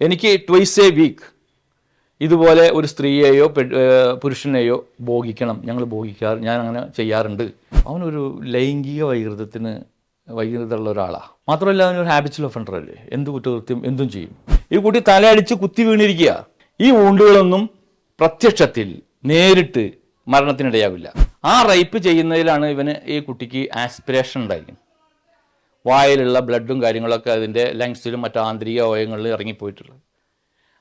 എനിക്ക് twice A week ഇതുപോലെ ഒരു സ്ത്രീയെയോ പുരുഷനെയോ ഭോഗിക്കണം, ഞാൻ അങ്ങനെ ചെയ്യാറുണ്ട്. അവനൊരു ലൈംഗിക വൈകൃതമുള്ള ഒരാളാണ്. മാത്രമല്ല അവനൊരു ഹാബിച്വൽ ഒഫൻഡർ അല്ലേ, എന്ത് കുറ്റകൃത്യം എന്തും ചെയ്യും. ഈ കുട്ടി തലയടിച്ച് കുത്തി വീണിരിക്കുക. ഈ വൂണ്ടുകളൊന്നും പ്രത്യക്ഷത്തിൽ നേരിട്ട് മരണത്തിനിടയാവില്ല. ആ റേപ്പ് ചെയ്യുന്നതിലാണ് ഈ കുട്ടിക്ക് ആസ്പിറേഷൻ ഉണ്ടായിരിക്കും. വായിലുള്ള ബ്ലഡും കാര്യങ്ങളൊക്കെ അതിൻ്റെ ലങ്സിലും മറ്റു ആന്തരിക അവയവങ്ങളിലും ഇറങ്ങിപ്പോയിട്ടുള്ളത്.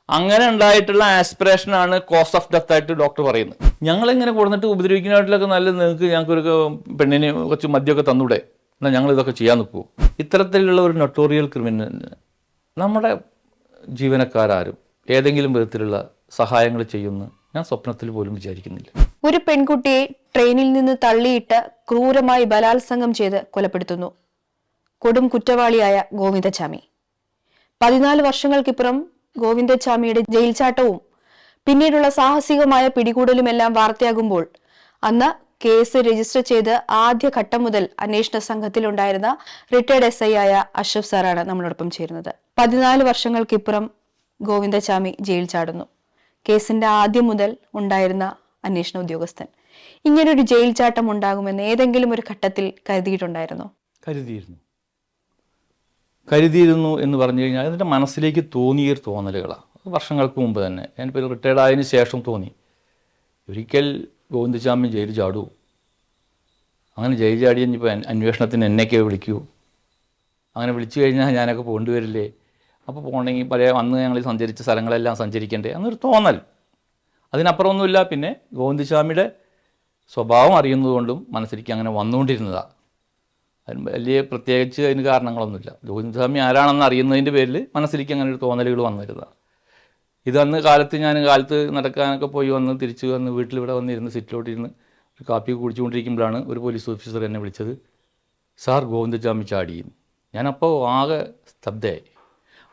അങ്ങനെ ഉണ്ടായിട്ടുള്ള ആസ്പിറേഷനാണ് കോസ് ഓഫ് ഡെത്ത് ആയിട്ട് ഡോക്ടർ പറയുന്നത്. ഞങ്ങളിങ്ങനെ കൊടുത്തിട്ട് ഉപദ്രവിക്കുന്നതായിട്ടൊക്കെ ഞങ്ങൾക്കൊരു പെണ്ണിന് കുറച്ച് മദ്യമൊക്കെ തന്നൂടെ, എന്നാൽ ഞങ്ങൾ ഇതൊക്കെ ചെയ്യാൻ നിൽക്കുമോ? ഇത്തരത്തിലുള്ള ഒരു നൊട്ടോറിയൽ ക്രിമിനലിന് നമ്മുടെ ജീവനക്കാരും ഏതെങ്കിലും വിധത്തിലുള്ള സഹായങ്ങൾ ചെയ്യുമെന്ന് ഞാൻ സ്വപ്നത്തിൽ പോലും വിചാരിക്കുന്നില്ല. ഒരു പെൺകുട്ടിയെ ട്രെയിനിൽ നിന്ന് തള്ളിയിട്ട് ക്രൂരമായി ബലാത്സംഗം ചെയ്ത് കൊലപ്പെടുത്തുന്നു കൊടും കുറ്റവാളിയായ ഗോവിന്ദച്ചാമി. 14 വർഷങ്ങൾക്കിപ്പുറം ഗോവിന്ദച്ചാമിയുടെ ജയിൽ ചാട്ടവും പിന്നീടുള്ള സാഹസികമായ പിടികൂടലുമെല്ലാം വാർത്തയാകുമ്പോൾ അന്ന് കേസ് രജിസ്റ്റർ ചെയ്ത് ആദ്യ ഘട്ടം മുതൽ അന്വേഷണ സംഘത്തിലുണ്ടായിരുന്ന റിട്ടയർഡ് SI ആയ അഷ്റഫ് സാറാണ് നമ്മളോടൊപ്പം ചേരുന്നത്. 14 വർഷങ്ങൾക്കിപ്പുറം ഗോവിന്ദച്ചാമി ജയിൽ ചാടുന്നു. കേസിന്റെ ആദ്യം മുതൽ ഉണ്ടായിരുന്ന അന്വേഷണ ഉദ്യോഗസ്ഥൻ. ഇങ്ങനൊരു ജയിൽ ചാട്ടം ഉണ്ടാകുമെന്ന് ഏതെങ്കിലും ഒരു ഘട്ടത്തിൽ കരുതിയിട്ടുണ്ടായിരുന്നോ? കരുതിയിരുന്നു എന്ന് പറഞ്ഞു കഴിഞ്ഞാൽ അതിൻ്റെ മനസ്സിലേക്ക് തോന്നിയൊരു തോന്നലുകളാണ്. വർഷങ്ങൾക്ക് മുമ്പ് തന്നെ ഞാനിപ്പോൾ റിട്ടയർഡ് ആയതിനു ശേഷം തോന്നി, ഒരിക്കൽ ഗോവിന്ദച്ചാമി ജയിൽ ചാടൂ. അങ്ങനെ ജയിൽ ചാടി കഴിഞ്ഞപ്പോൾ അന്വേഷണത്തിന് എന്നെയൊക്കെ വിളിക്കൂ. അങ്ങനെ വിളിച്ചു കഴിഞ്ഞാൽ ഞാനൊക്കെ പോകേണ്ടി വരില്ലേ? അപ്പോൾ പോകണമെങ്കിൽ അന്ന് ഞങ്ങൾ സഞ്ചരിച്ച സ്ഥലങ്ങളെല്ലാം സഞ്ചരിക്കണ്ടേ എന്നൊരു തോന്നൽ. അതിനപ്പുറമൊന്നുമില്ല. പിന്നെ ഗോവിന്ദച്ചാമിയുടെ സ്വഭാവം അറിയുന്നതുകൊണ്ടും മനസ്സിലേക്ക് അങ്ങനെ വന്നുകൊണ്ടിരുന്നതാണ്. അതിന് പ്രത്യേകിച്ച് അതിന് കാരണങ്ങളൊന്നുമില്ല. ഗോവിന്ദസ്വാമി ആരാണെന്ന് അറിയുന്നതിൻ്റെ പേരിൽ മനസ്സിലേക്ക് അങ്ങനെ ഒരു തോന്നലുകൾ വന്നിരുന്നതാണ്. ഇതന്ന് ഞാൻ കാലത്ത് നടക്കാനൊക്കെ പോയി വന്ന് തിരിച്ച് വന്ന് വീട്ടിലിവിടെ വന്നിരുന്ന് സിറ്റിലോട്ടിരുന്ന് ഒരു കാപ്പി കുടിച്ചുകൊണ്ടിരിക്കുമ്പോഴാണ് ഒരു പോലീസ് ഓഫീസർ എന്നെ വിളിച്ചത്. സാർ, ഗോവിന്ദസ്വാമി ചാടിയെന്ന്. ഞാനപ്പോൾ ആകെ സ്തബ്ധയായി.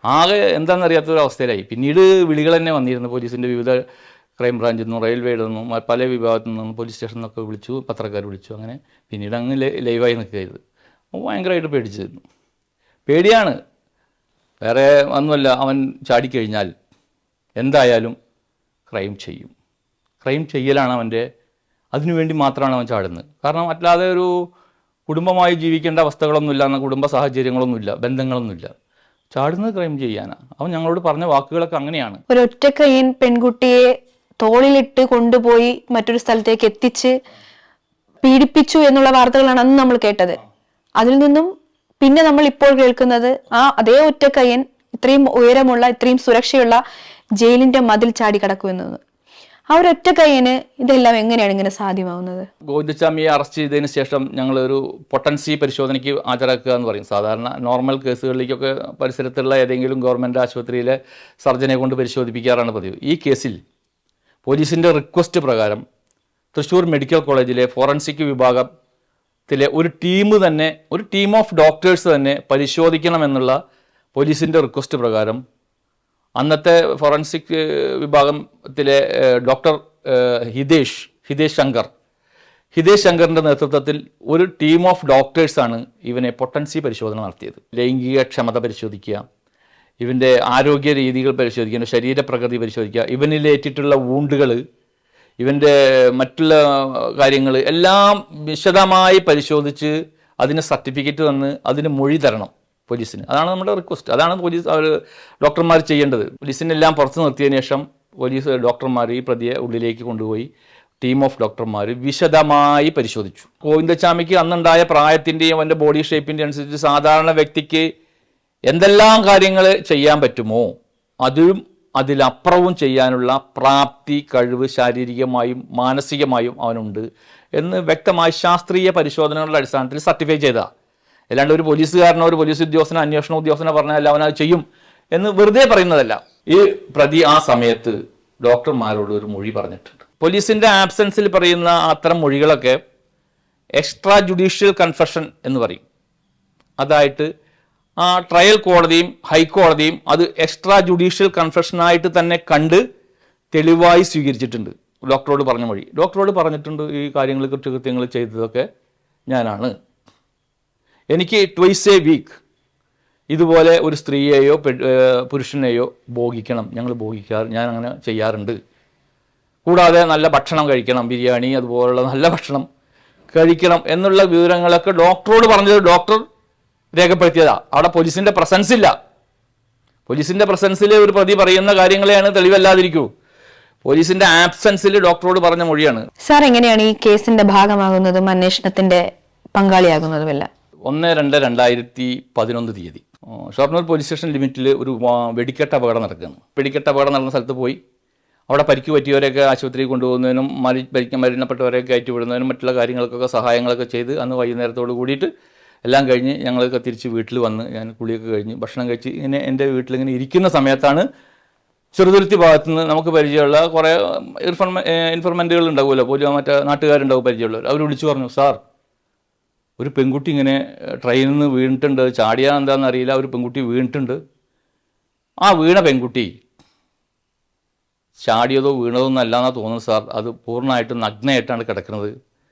ആകെ എന്താണെന്നറിയാത്തൊരവസ്ഥയിലായി. പിന്നീട് വിളികൾ തന്നെ വന്നിരുന്നു. പോലീസിൻ്റെ വിവിധ ക്രൈം ബ്രാഞ്ചിൽ നിന്നും റെയിൽവേയിൽ നിന്നും പല വിഭാഗത്തിൽ നിന്നും പോലീസ് സ്റ്റേഷനിൽ നിന്നൊക്കെ വിളിച്ചു, പത്രക്കാർ വിളിച്ചു. അങ്ങനെ പിന്നീട് അങ്ങ് ലൈവായി നിൽക്കുകയായിരുന്നു. ഭയങ്കരമായിട്ട് പേടിച്ചിരുന്നു. പേടിയാണ്, വേറെ ഒന്നുമല്ല. അവൻ ചാടിക്കഴിഞ്ഞാൽ എന്തായാലും ക്രൈം ചെയ്യും. ക്രൈം ചെയ്യലാണ് അതിനുവേണ്ടി മാത്രമാണ് അവൻ ചാടുന്നത്. കാരണം അല്ലാതെ ഒരു കുടുംബമായി ജീവിക്കേണ്ട അവസ്ഥകളൊന്നുമില്ല, എന്ന കുടുംബ സാഹചര്യങ്ങളൊന്നുമില്ല, ബന്ധങ്ങളൊന്നുമില്ല. ചാടുന്നത് ക്രൈം ചെയ്യാനാണ്. അവൻ ഞങ്ങളോട് പറഞ്ഞ വാക്കുകളൊക്കെ അങ്ങനെയാണ്. ഒരൊറ്റക്കയ്യൻ പെൺകുട്ടിയെ തോളിലിട്ട് കൊണ്ടുപോയി മറ്റൊരു സ്ഥലത്തേക്ക് എത്തിച്ച് പീഡിപ്പിച്ചു എന്നുള്ള വാർത്തകളാണ് അന്ന് നമ്മൾ കേട്ടത്. അതിൽ നിന്നും പിന്നെ നമ്മൾ ഇപ്പോൾ കേൾക്കുന്നത് അതേ ഒറ്റക്കയ്യൻ ഇത്രയും ഉയരമുള്ള ഇത്രയും സുരക്ഷയുള്ള ജയിലിന്റെ മതിൽ ചാടി കടക്കുമെന്നത്. ആ ഒരു ഒറ്റക്കയ്യന് ഇതെല്ലാം എങ്ങനെയാണ് ഇങ്ങനെ സാധ്യമാവുന്നത്? ഗോവിന്ദസ്വാമിയെ അറസ്റ്റ് ചെയ്തതിന് ശേഷം ഞങ്ങളൊരു പൊട്ടൻസി പരിശോധനയ്ക്ക് ഹാജരാക്കുക എന്ന് പറയും. സാധാരണ നോർമൽ കേസുകളിലേക്കൊക്കെ പരിസരത്തുള്ള ഏതെങ്കിലും ഗവൺമെൻറ് ആശുപത്രിയിലെ സർജനെ കൊണ്ട് പരിശോധിപ്പിക്കാറാണ് പതിവ്. ഈ കേസിൽ പോലീസിൻ്റെ റിക്വസ്റ്റ് പ്രകാരം തൃശ്ശൂർ മെഡിക്കൽ കോളേജിലെ ഫോറൻസിക് വിഭാഗത്തിലെ ഒരു ടീം ഓഫ് ഡോക്ടേഴ്സ് തന്നെ പരിശോധിക്കണമെന്നുള്ള പോലീസിൻ്റെ റിക്വസ്റ്റ് പ്രകാരം അന്നത്തെ ഫോറൻസിക് വിഭാഗത്തിലെ ഡോക്ടർ ഹിതേഷ് ശങ്കറിൻ്റെ നേതൃത്വത്തിൽ ഒരു ടീം ഓഫ് ഡോക്ടേഴ്സാണ് ഇവനെ പൊട്ടൻസി പരിശോധന നടത്തിയത്. ലൈംഗിക ക്ഷമത പരിശോധിക്കുക, ഇവൻ്റെ ആരോഗ്യ രീതികൾ പരിശോധിക്കുക, ശരീരപ്രകൃതി പരിശോധിക്കുക, ഇവനിലേറ്റിട്ടുള്ള വൂണ്ടുകൾ, ഇവൻ്റെ മറ്റുള്ള കാര്യങ്ങൾ എല്ലാം വിശദമായി പരിശോധിച്ച് അതിന് സർട്ടിഫിക്കറ്റ് തന്ന് അതിന് മൊഴി തരണം പോലീസിന്. അതാണ് നമ്മുടെ റിക്വസ്റ്റ്. അതാണ് ഡോക്ടർമാർ ചെയ്യേണ്ടത്. പോലീസിനെല്ലാം പുറത്ത് നിർത്തിയതിനു ശേഷം ഡോക്ടർമാർ ഈ പ്രതിയെ ഉള്ളിലേക്ക് കൊണ്ടുപോയി ടീം ഓഫ് ഡോക്ടർമാർ വിശദമായി പരിശോധിച്ചു. ഗോവിന്ദച്ചാമിക്ക് അന്നുണ്ടായ പ്രായത്തിൻ്റെയും അവൻ്റെ ബോഡി ഷേപ്പിൻ്റെ അനുസരിച്ച് സാധാരണ വ്യക്തിക്ക് എന്തെല്ലാം കാര്യങ്ങൾ ചെയ്യാൻ പറ്റുമോ അതിലപ്പുറവും ചെയ്യാനുള്ള പ്രാപ്തി, കഴിവ് ശാരീരികമായും മാനസികമായും അവനുണ്ട് എന്ന് വ്യക്തമായ ശാസ്ത്രീയ പരിശോധനകളുടെ അടിസ്ഥാനത്തിൽ സർട്ടിഫൈ ചെയ്തതാണ്. അല്ലാണ്ട് ഒരു പോലീസുകാരനോ ഒരു പോലീസ് ഉദ്യോഗസ്ഥനോ അന്വേഷണ ഉദ്യോഗസ്ഥനോ പറഞ്ഞാൽ അവനത് ചെയ്യും എന്ന് വെറുതെ പറയുന്നതല്ല. ഈ പ്രതി ആ സമയത്ത് ഡോക്ടർമാരോട് ഒരു മൊഴി പറഞ്ഞിട്ടുണ്ട്. പോലീസിൻ്റെ ആബ്സെൻസിൽ പറയുന്ന അത്തരം മൊഴികളൊക്കെ എക്സ്ട്രാ ജുഡീഷ്യൽ കൺഫെഷൻ എന്ന് പറയും. അതായിട്ട് ആ ട്രയൽ കോടതിയും ഹൈക്കോടതിയും അത് എക്സ്ട്രാ ജുഡീഷ്യൽ കൺഫെഷനായിട്ട് തന്നെ കണ്ട് തെളിവായി സ്വീകരിച്ചിട്ടുണ്ട്. ഡോക്ടറോട് പറഞ്ഞ മൊഴി. ഡോക്ടറോട് പറഞ്ഞിട്ടുണ്ട് ഈ കാര്യങ്ങൾ കുറ്റകൃത്യങ്ങൾ ചെയ്തതൊക്കെ ഞാനാണ്. എനിക്ക് ട്വൈസ് എ വീക്ക് ഇതുപോലെ ഒരു സ്ത്രീയെയോ പുരുഷനെയോ ഭോഗിക്കണം, ഞാൻ അങ്ങനെ ചെയ്യാറുണ്ട്. കൂടാതെ നല്ല ഭക്ഷണം കഴിക്കണം, ബിരിയാണി അതുപോലുള്ള നല്ല ഭക്ഷണം കഴിക്കണം എന്നുള്ള വിവരങ്ങളൊക്കെ ഡോക്ടറോട് പറഞ്ഞത് ഡോക്ടർ രേഖപ്പെടുത്തിയതാണ്. അവിടെ പോലീസിൻ്റെ പ്രസൻസ് ഇല്ല. പോലീസിൻ്റെ പ്രസൻസിൽ ഒരു പ്രതി പറയുന്ന കാര്യങ്ങളെയാണ് തെളിവല്ലാതിരിക്കൂ. പോലീസിൻ്റെ ആബ്സെൻസിൽ ഡോക്ടറോട് പറഞ്ഞ മൊഴിയാണ്. സാർ എങ്ങനെയാണ് ഈ കേസിന്റെ ഭാഗമാകുന്നതും അന്വേഷണത്തിന്റെ പങ്കാളിയാകുന്നതുമെല്ലാം? 1/2/2011 ഷൊർണൂർ പോലീസ് സ്റ്റേഷൻ ലിമിറ്റിൽ ഒരു വെടിക്കെട്ട് അപകടം നടക്കുകയാണ്. വെടിക്കെട്ട് അപകടം നടന്ന സ്ഥലത്ത് പോയി അവിടെ പരിക്ക് പറ്റിയവരെയൊക്കെ ആശുപത്രിയിൽ കൊണ്ടുപോകുന്നതിനും മരണപ്പെട്ടവരെയൊക്കെ കയറ്റിവിടുന്നതിനും മറ്റുള്ള കാര്യങ്ങൾക്കൊക്കെ സഹായങ്ങളൊക്കെ ചെയ്ത് അന്ന് വൈകുന്നേരത്തോട് കൂടിയിട്ട് എല്ലാം കഴിഞ്ഞ് ഞങ്ങളൊക്കെ തിരിച്ച് വീട്ടിൽ വന്ന് ഞാൻ കുളിയൊക്കെ കഴിഞ്ഞ് ഭക്ഷണം കഴിച്ച് ഇങ്ങനെ എൻ്റെ വീട്ടിലിങ്ങനെ ഇരിക്കുന്ന സമയത്താണ് ചെറുതുരുത്തി ഭാഗത്തു നിന്ന് നമുക്ക് പരിചയമുള്ള കുറേ ഇൻഫർമെൻറ്റുകൾ ഉണ്ടാവുമല്ലോ, മറ്റേ നാട്ടുകാരുണ്ടാവും പരിചയമുള്ളവർ. അവർ വിളിച്ചു പറഞ്ഞു, സാർ ഒരു പെൺകുട്ടി ഇങ്ങനെ ട്രെയിനിൽ നിന്ന് വീണിട്ടുണ്ട്, ചാടിയാ എന്താണെന്ന് അറിയില്ല, ഒരു പെൺകുട്ടി വീണിട്ടുണ്ട്. ആ വീണ പെൺകുട്ടി ചാടിയതോ വീണതോ എന്നല്ലാന്നാണ് തോന്നുന്നത് സാർ, അത് പൂർണ്ണമായിട്ടും നഗ്നയായിട്ടാണ് കിടക്കുന്നത്.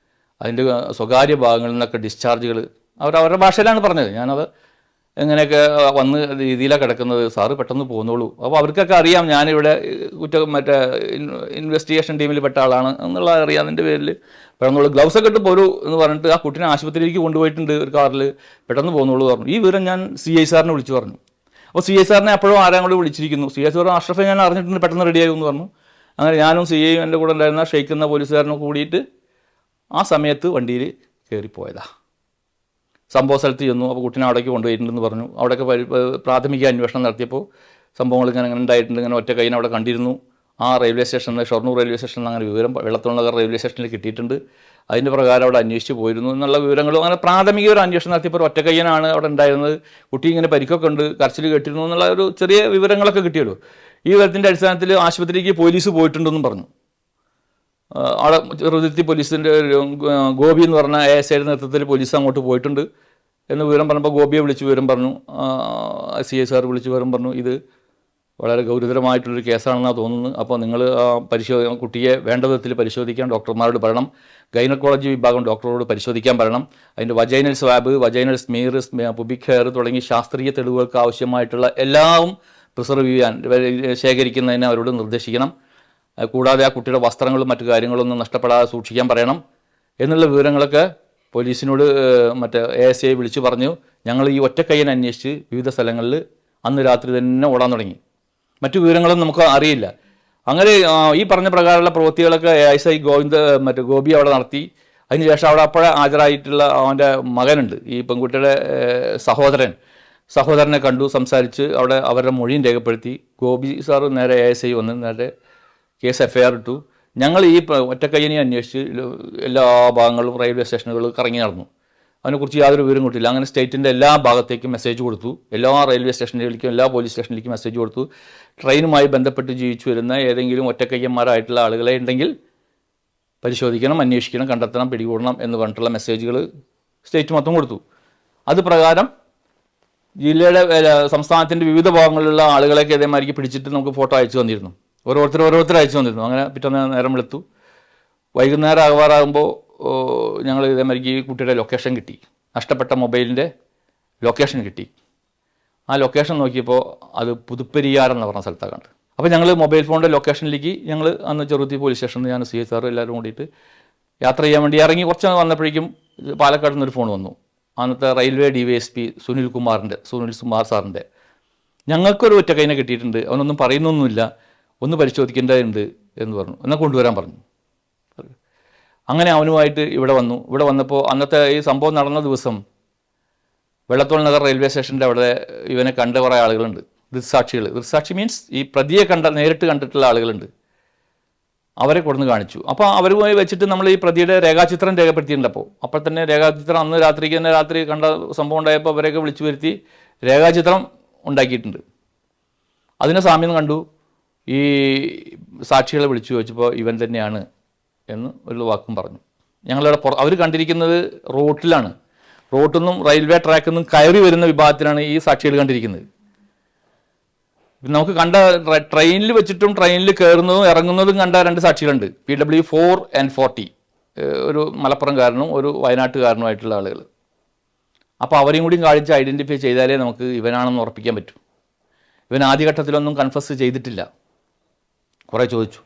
അതിൻ്റെ സ്വകാര്യ ഭാഗങ്ങളിൽ നിന്നൊക്കെ ഡിസ്ചാർജുകൾ അവരുടെ ഭാഷയിലാണ് പറഞ്ഞത്. ഞാനത് എങ്ങനെയൊക്കെ വന്ന് രീതിയിലാണ് കിടക്കുന്നത്, സാറ് പെട്ടെന്ന് പോന്നോളൂ. അപ്പോൾ അവർക്കൊക്കെ അറിയാം ഞാനിവിടെ മറ്റേ ഇൻവെസ്റ്റിഗേഷൻ ടീമിൽ പെട്ട ആളാണ് എന്നുള്ളത് അറിയാം. അതിൻ്റെ പേരിൽ പെട്ടെന്നോളൂ, ഗ്ലൗസൊക്കെ ഇട്ട് പോരൂ എന്ന് പറഞ്ഞിട്ട് ആ കുട്ടീനെ ആശുപത്രിയിലേക്ക് കൊണ്ടുപോയിട്ടുണ്ട് ഒരു കാറിൽ, പെട്ടെന്ന് പോന്നോളൂ പറഞ്ഞു. ഈ വിവരം ഞാൻ CI സാറിനെ വിളിച്ചു പറഞ്ഞു. അപ്പോൾ CI സാറിനെ അപ്പോഴും ആരാം കൂടി വിളിച്ചിരിക്കുന്നു. CI സാർ അഷ്റഫെ ഞാൻ അറിഞ്ഞിട്ടുണ്ട്, പെട്ടെന്ന് റെഡിയാകുമെന്ന് പറഞ്ഞു. അങ്ങനെ ഞാനും CI എൻ്റെ കൂടെ ഉണ്ടായിരുന്ന ഷെയ്ഖ് എന്ന പോലീസുകാരനും കൂടിയിട്ട് ആ സമയത്ത് വണ്ടിയിൽ കയറിപ്പോയതാണ്. സംഭവ സ്ഥലത്ത് ചെന്നു. അപ്പോൾ കുട്ടീനെ അവിടേക്ക് കൊണ്ടുപോയിട്ടുണ്ടെന്ന് പറഞ്ഞു. അവിടെയൊക്കെ പ്രാഥമിക അന്വേഷണം നടത്തിയപ്പോൾ സംഭവങ്ങൾ ഇങ്ങനെ ഉണ്ടായിട്ടുണ്ട്, ഇങ്ങനെ ഒറ്റ കൈയിനെ അവിടെ കണ്ടിരുന്നു. ആ റെയിൽവേ സ്റ്റേഷനിൽ, ഷൊർണൂർ റെയിൽവേ സ്റ്റേഷനിൽ അങ്ങനെ വിവരം വെള്ളത്തോൾ നഗർ റെയിൽവേ സ്റ്റേഷനിൽ കിട്ടിയിട്ടുണ്ട്. അതിൻ്റെ പ്രകാരം അവിടെ അന്വേഷിച്ച് പോയിരുന്നു എന്നുള്ള വിവരങ്ങളും അങ്ങനെ പ്രാഥമിക ഒരു അന്വേഷണം നടത്തിയപ്പോൾ ഒരു ഒറ്റക്കയ്യനാണ് അവിടെ ഉണ്ടായിരുന്നത്, കുട്ടി ഇങ്ങനെ പരിക്കൊക്കെ ഉണ്ട്, കരച്ചിൽ കേട്ടിരുന്നു എന്നുള്ള ഒരു ചെറിയ വിവരങ്ങളൊക്കെ കിട്ടിയുള്ളൂ. ഈ വിവരത്തിൻ്റെ അടിസ്ഥാനത്തിൽ ആശുപത്രിക്ക് പോലീസ് പോയിട്ടുണ്ടെന്നും പറഞ്ഞു. അവിടെ ചെറുതുരുത്തി പോലീസിൻ്റെ ഗോപി എന്ന് പറഞ്ഞ ASIയുടെ നേതൃത്വത്തിൽ പോലീസ് അങ്ങോട്ട് പോയിട്ടുണ്ട് എന്ന് വിവരം പറഞ്ഞപ്പോൾ ഗോപിയെ വിളിച്ച് വിവരം പറഞ്ഞു. CI സാർ വിളിച്ച് വിവരം പറഞ്ഞു, ഇത് വളരെ ഗൗരവതരമായിട്ടുള്ളൊരു കേസാണെന്നാണ് തോന്നുന്നത്. അപ്പോൾ നിങ്ങൾ കുട്ടിയെ വേണ്ട വിധത്തിൽ പരിശോധിക്കാൻ ഡോക്ടർമാരോട് പറയണം, ഗൈനക്കോളജി വിഭാഗം ഡോക്ടറോട് പരിശോധിക്കാൻ പറയണം. അതിൻ്റെ വജൈനൽ സ്വാബ്, വജൈനൽ സ്മീർ, പുബിക് ഹെയർ തുടങ്ങി ശാസ്ത്രീയ തെളിവുകൾക്ക് ആവശ്യമായിട്ടുള്ള എല്ലാം പ്രിസർവ് ചെയ്യാൻ ശേഖരിക്കുന്നതിന് അവരോട് നിർദ്ദേശിക്കണം. കൂടാതെ ആ കുട്ടിയുടെ വസ്ത്രങ്ങളും മറ്റു കാര്യങ്ങളൊന്നും നഷ്ടപ്പെടാതെ സൂക്ഷിക്കാൻ പറയണം എന്നുള്ള വിവരങ്ങളൊക്കെ പോലീസിനോട് മറ്റേ ASI വിളിച്ചു പറഞ്ഞു. ഞങ്ങൾ ഈ ഒറ്റക്കയ്യനെ അന്വേഷിച്ച് വിവിധ സ്ഥലങ്ങളിൽ അന്ന് രാത്രി തന്നെ ഓടാൻ തുടങ്ങി. മറ്റു വിവരങ്ങളൊന്നും നമുക്ക് അറിയില്ല. അങ്ങനെ ഈ പറഞ്ഞ പ്രകാരമുള്ള പ്രവൃത്തികളൊക്കെ ASI ഗോപി അവിടെ നടത്തി. അതിനുശേഷം അവിടെ അപ്പോഴേ ഹാജരായിട്ടുള്ള അവൻ്റെ മകനുണ്ട്, ഈ പെൺകുട്ടിയുടെ സഹോദരനെ കണ്ടു, സംസാരിച്ച് അവിടെ അവരുടെ മൊഴിയും രേഖപ്പെടുത്തി. ഗോപി സാറ് നേരെ ASI വന്ന് നേരെ കേസ് FIR ഇട്ടു. ഞങ്ങൾ ഈ ഒറ്റക്കയ്യനെ അന്വേഷിച്ച് എല്ലാ ഭാഗങ്ങളും റെയിൽവേ സ്റ്റേഷനുകൾ കറങ്ങി നടന്നു. അതിനെക്കുറിച്ച് യാതൊരു വിവരം കിട്ടില്ല. അങ്ങനെ സ്റ്റേറ്റിൻ്റെ എല്ലാ ഭാഗത്തേക്കും മെസ്സേജ് കൊടുത്തു, എല്ലാ റെയിൽവേ സ്റ്റേഷനിലേക്കും എല്ലാ പോലീസ് സ്റ്റേഷനിലേക്കും മെസ്സേജ് കൊടുത്തു. ട്രെയിനുമായി ബന്ധപ്പെട്ട് ജീവിച്ചു വരുന്ന ഏതെങ്കിലും ഒറ്റക്കയ്യന്മാരായിട്ടുള്ള ആളുകളെ ഉണ്ടെങ്കിൽ പരിശോധിക്കണം, അന്വേഷിക്കണം, കണ്ടെത്തണം, പിടികൂടണം എന്ന് പറഞ്ഞിട്ടുള്ള മെസ്സേജുകൾ സ്റ്റേറ്റ് മൊത്തം കൊടുത്തു. അത് പ്രകാരം ജില്ലയുടെ സംസ്ഥാനത്തിൻ്റെ വിവിധ ഭാഗങ്ങളിലുള്ള ആളുകളെയൊക്കെ ഇതേമാതിരിക്ക് പിടിച്ചിട്ട് നമുക്ക് ഫോട്ടോ അയച്ചു തന്നിരുന്നു. ഓരോരുത്തർ അയച്ചു തന്നിരുന്നു. അങ്ങനെ പിറ്റേന്ന് നേരം വെളുത്തു. വൈകുന്നേരം ആകാറാകുമ്പോൾ ഞങ്ങൾ ഇതേമാതിരിക്ക് കുട്ടിയുടെ ലൊക്കേഷൻ കിട്ടി, നഷ്ടപ്പെട്ട മൊബൈലിൻ്റെ ലൊക്കേഷൻ കിട്ടി. ആ ലൊക്കേഷൻ നോക്കിയപ്പോൾ അത് പുതുപ്പെരിയാർ എന്ന് പറഞ്ഞ സ്ഥലത്താണ് കണ്ടത്. അപ്പോൾ ഞങ്ങൾ മൊബൈൽ ഫോണിൻ്റെ ലൊക്കേഷനിലേക്ക് ഞങ്ങൾ അന്ന് ചെറുതുരുത്തി പോലീസ് സ്റ്റേഷനിൽ ഞാൻ CI സാർ എല്ലാവരും കൂടിയിട്ട് യാത്ര ചെയ്യാൻ വേണ്ടി ഇറങ്ങി. കുറച്ച് വന്നപ്പോഴേക്കും പാലക്കാട് നിന്നൊരു ഫോൺ വന്നു. അന്നത്തെ റെയിൽവേ DYSP സുനിൽ കുമാർ സാറിൻ്റെ. ഞങ്ങൾക്കൊരു ഒറ്റക്കൈനെ കിട്ടിയിട്ടുണ്ട്, അവനൊന്നും പറയുന്നൊന്നുമില്ല, ഒന്ന് പരിശോധിക്കേണ്ടതുണ്ട് എന്ന് പറഞ്ഞു. എന്നാൽ കൊണ്ടുവരാൻ പറഞ്ഞു. അങ്ങനെ അവനുമായിട്ട് ഇവിടെ വന്നു. ഇവിടെ വന്നപ്പോൾ അന്നത്തെ ഈ സംഭവം നടന്ന ദിവസം വെള്ളത്തോൾ നഗർ റെയിൽവേ സ്റ്റേഷൻ്റെ അവിടെ ഇവനെ കണ്ട കുറേ ആളുകളുണ്ട്, ദൃക്സാക്ഷി മീൻസ് ഈ പ്രതിയെ നേരിട്ട് കണ്ടിട്ടുള്ള ആളുകളുണ്ട്. അവരെ കൊടുന്ന് കാണിച്ചു. അപ്പോൾ അവരുമായി വെച്ചിട്ട് നമ്മൾ ഈ പ്രതിയുടെ രേഖാചിത്രം രേഖപ്പെടുത്തിയിട്ടുണ്ട്. അപ്പോൾ തന്നെ രേഖാചിത്രം അന്ന് രാത്രി കണ്ട സംഭവം ഉണ്ടായപ്പോൾ അവരെയൊക്കെ വിളിച്ചു വരുത്തി രേഖാചിത്രം ഉണ്ടാക്കിയിട്ടുണ്ട്. അതിനെ സാമ്യം കണ്ടു. ഈ സാക്ഷികളെ വിളിച്ചു ചോദിച്ചപ്പോൾ ഇവൻ തന്നെയാണ് എന്ന് ഒരു വാക്കും പറഞ്ഞു. ഞങ്ങളിവിടെ അവർ കണ്ടിരിക്കുന്നത് റോട്ടിലാണ്. റോട്ടിൽ നിന്നും റെയിൽവേ ട്രാക്കിൽ നിന്നും കയറി വരുന്ന വിഭാഗത്തിലാണ് ഈ സാക്ഷികൾ കണ്ടിരിക്കുന്നത്. നമുക്ക് കണ്ട ട്രെയിനിൽ വെച്ചിട്ടും ട്രെയിനിൽ കയറുന്നതും ഇറങ്ങുന്നതും കണ്ട രണ്ട് സാക്ഷികളുണ്ട്. PW4 and 40, ഒരു മലപ്പുറംകാരനും ഒരു വയനാട്ടുകാരനുമായിട്ടുള്ള ആളുകൾ. അപ്പോൾ അവരെയും കൂടി കാണിച്ച് ഐഡൻറ്റിഫൈ ചെയ്താലേ നമുക്ക് ഇവനാണെന്ന് ഉറപ്പിക്കാൻ പറ്റൂ. ഇവൻ ആദ്യഘട്ടത്തിലൊന്നും കൺഫസ് ചെയ്തിട്ടില്ല, കുറേ ചോദിച്ചു.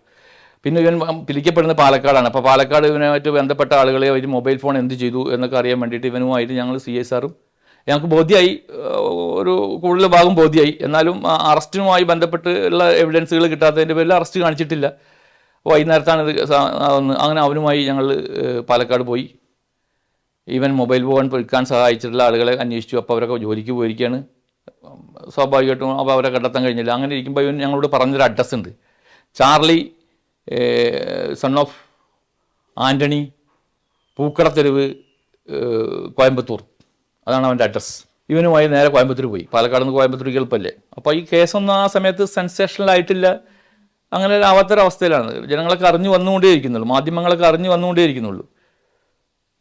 പിന്നെ ഇവൻ പിടിക്കപ്പെടുന്നത് പാലക്കാടാണ്. അപ്പോൾ പാലക്കാട് ഇവനുമായിട്ട് ബന്ധപ്പെട്ട ആളുകളെ ഒരു മൊബൈൽ ഫോൺ എന്ത് ചെയ്തു എന്നൊക്കെ അറിയാൻ വേണ്ടിയിട്ട് ഇവനുമായിട്ട് ഞങ്ങൾ CSR ഞങ്ങൾക്ക് ബോധ്യമായി, ഒരു കൂടുതൽ ഭാഗം ബോധ്യമായി. എന്നാലും അറസ്റ്റുമായി ബന്ധപ്പെട്ട് ഉള്ള എവിഡൻസുകൾ കിട്ടാത്തതിൻ്റെ പേരിൽ അറസ്റ്റ് കാണിച്ചിട്ടില്ല. വൈകുന്നേരത്താണ് ഇത് അങ്ങനെ അവനുമായി ഞങ്ങൾ പാലക്കാട് പോയി. ഈവൻ മൊബൈൽ ഫോൺ വിൽക്കാൻ സഹായിച്ചിട്ടുള്ള ആളുകളെ അന്വേഷിച്ചു. അപ്പോൾ അവരൊക്കെ ജോലിക്ക് പോയിരിക്കുകയാണ്. സ്വാഭാവികമായിട്ടും അപ്പോൾ അവരെ കണ്ടെത്താൻ കഴിഞ്ഞില്ല. അങ്ങനെ ഇരിക്കുമ്പോൾ ഇവൻ ഞങ്ങളോട് പറഞ്ഞൊരു അഡ്രസ്സ് ഉണ്ട്, Charlie son of Antony, Pookkadatheruvu, Coimbatore. അതാണ് അവൻ്റെ അഡ്രസ്സ്. ഇവനുമായി നേരെ കോയമ്പത്തൂർ പോയി. പാലക്കാട് നിന്ന് കോയമ്പത്തൂർ എളുപ്പമല്ലേ. അപ്പോൾ ഈ കേസൊന്നും ആ സമയത്ത് സെൻസേഷണൽ ആയിട്ടില്ല, അങ്ങനെ ആവാത്തൊരവസ്ഥയിലാണ്. ജനങ്ങളൊക്കെ അറിഞ്ഞു വന്നുകൊണ്ടേയിരിക്കുന്നുള്ളൂ, മാധ്യമങ്ങളൊക്കെ അറിഞ്ഞു വന്നുകൊണ്ടേയിരിക്കുന്നുള്ളൂ.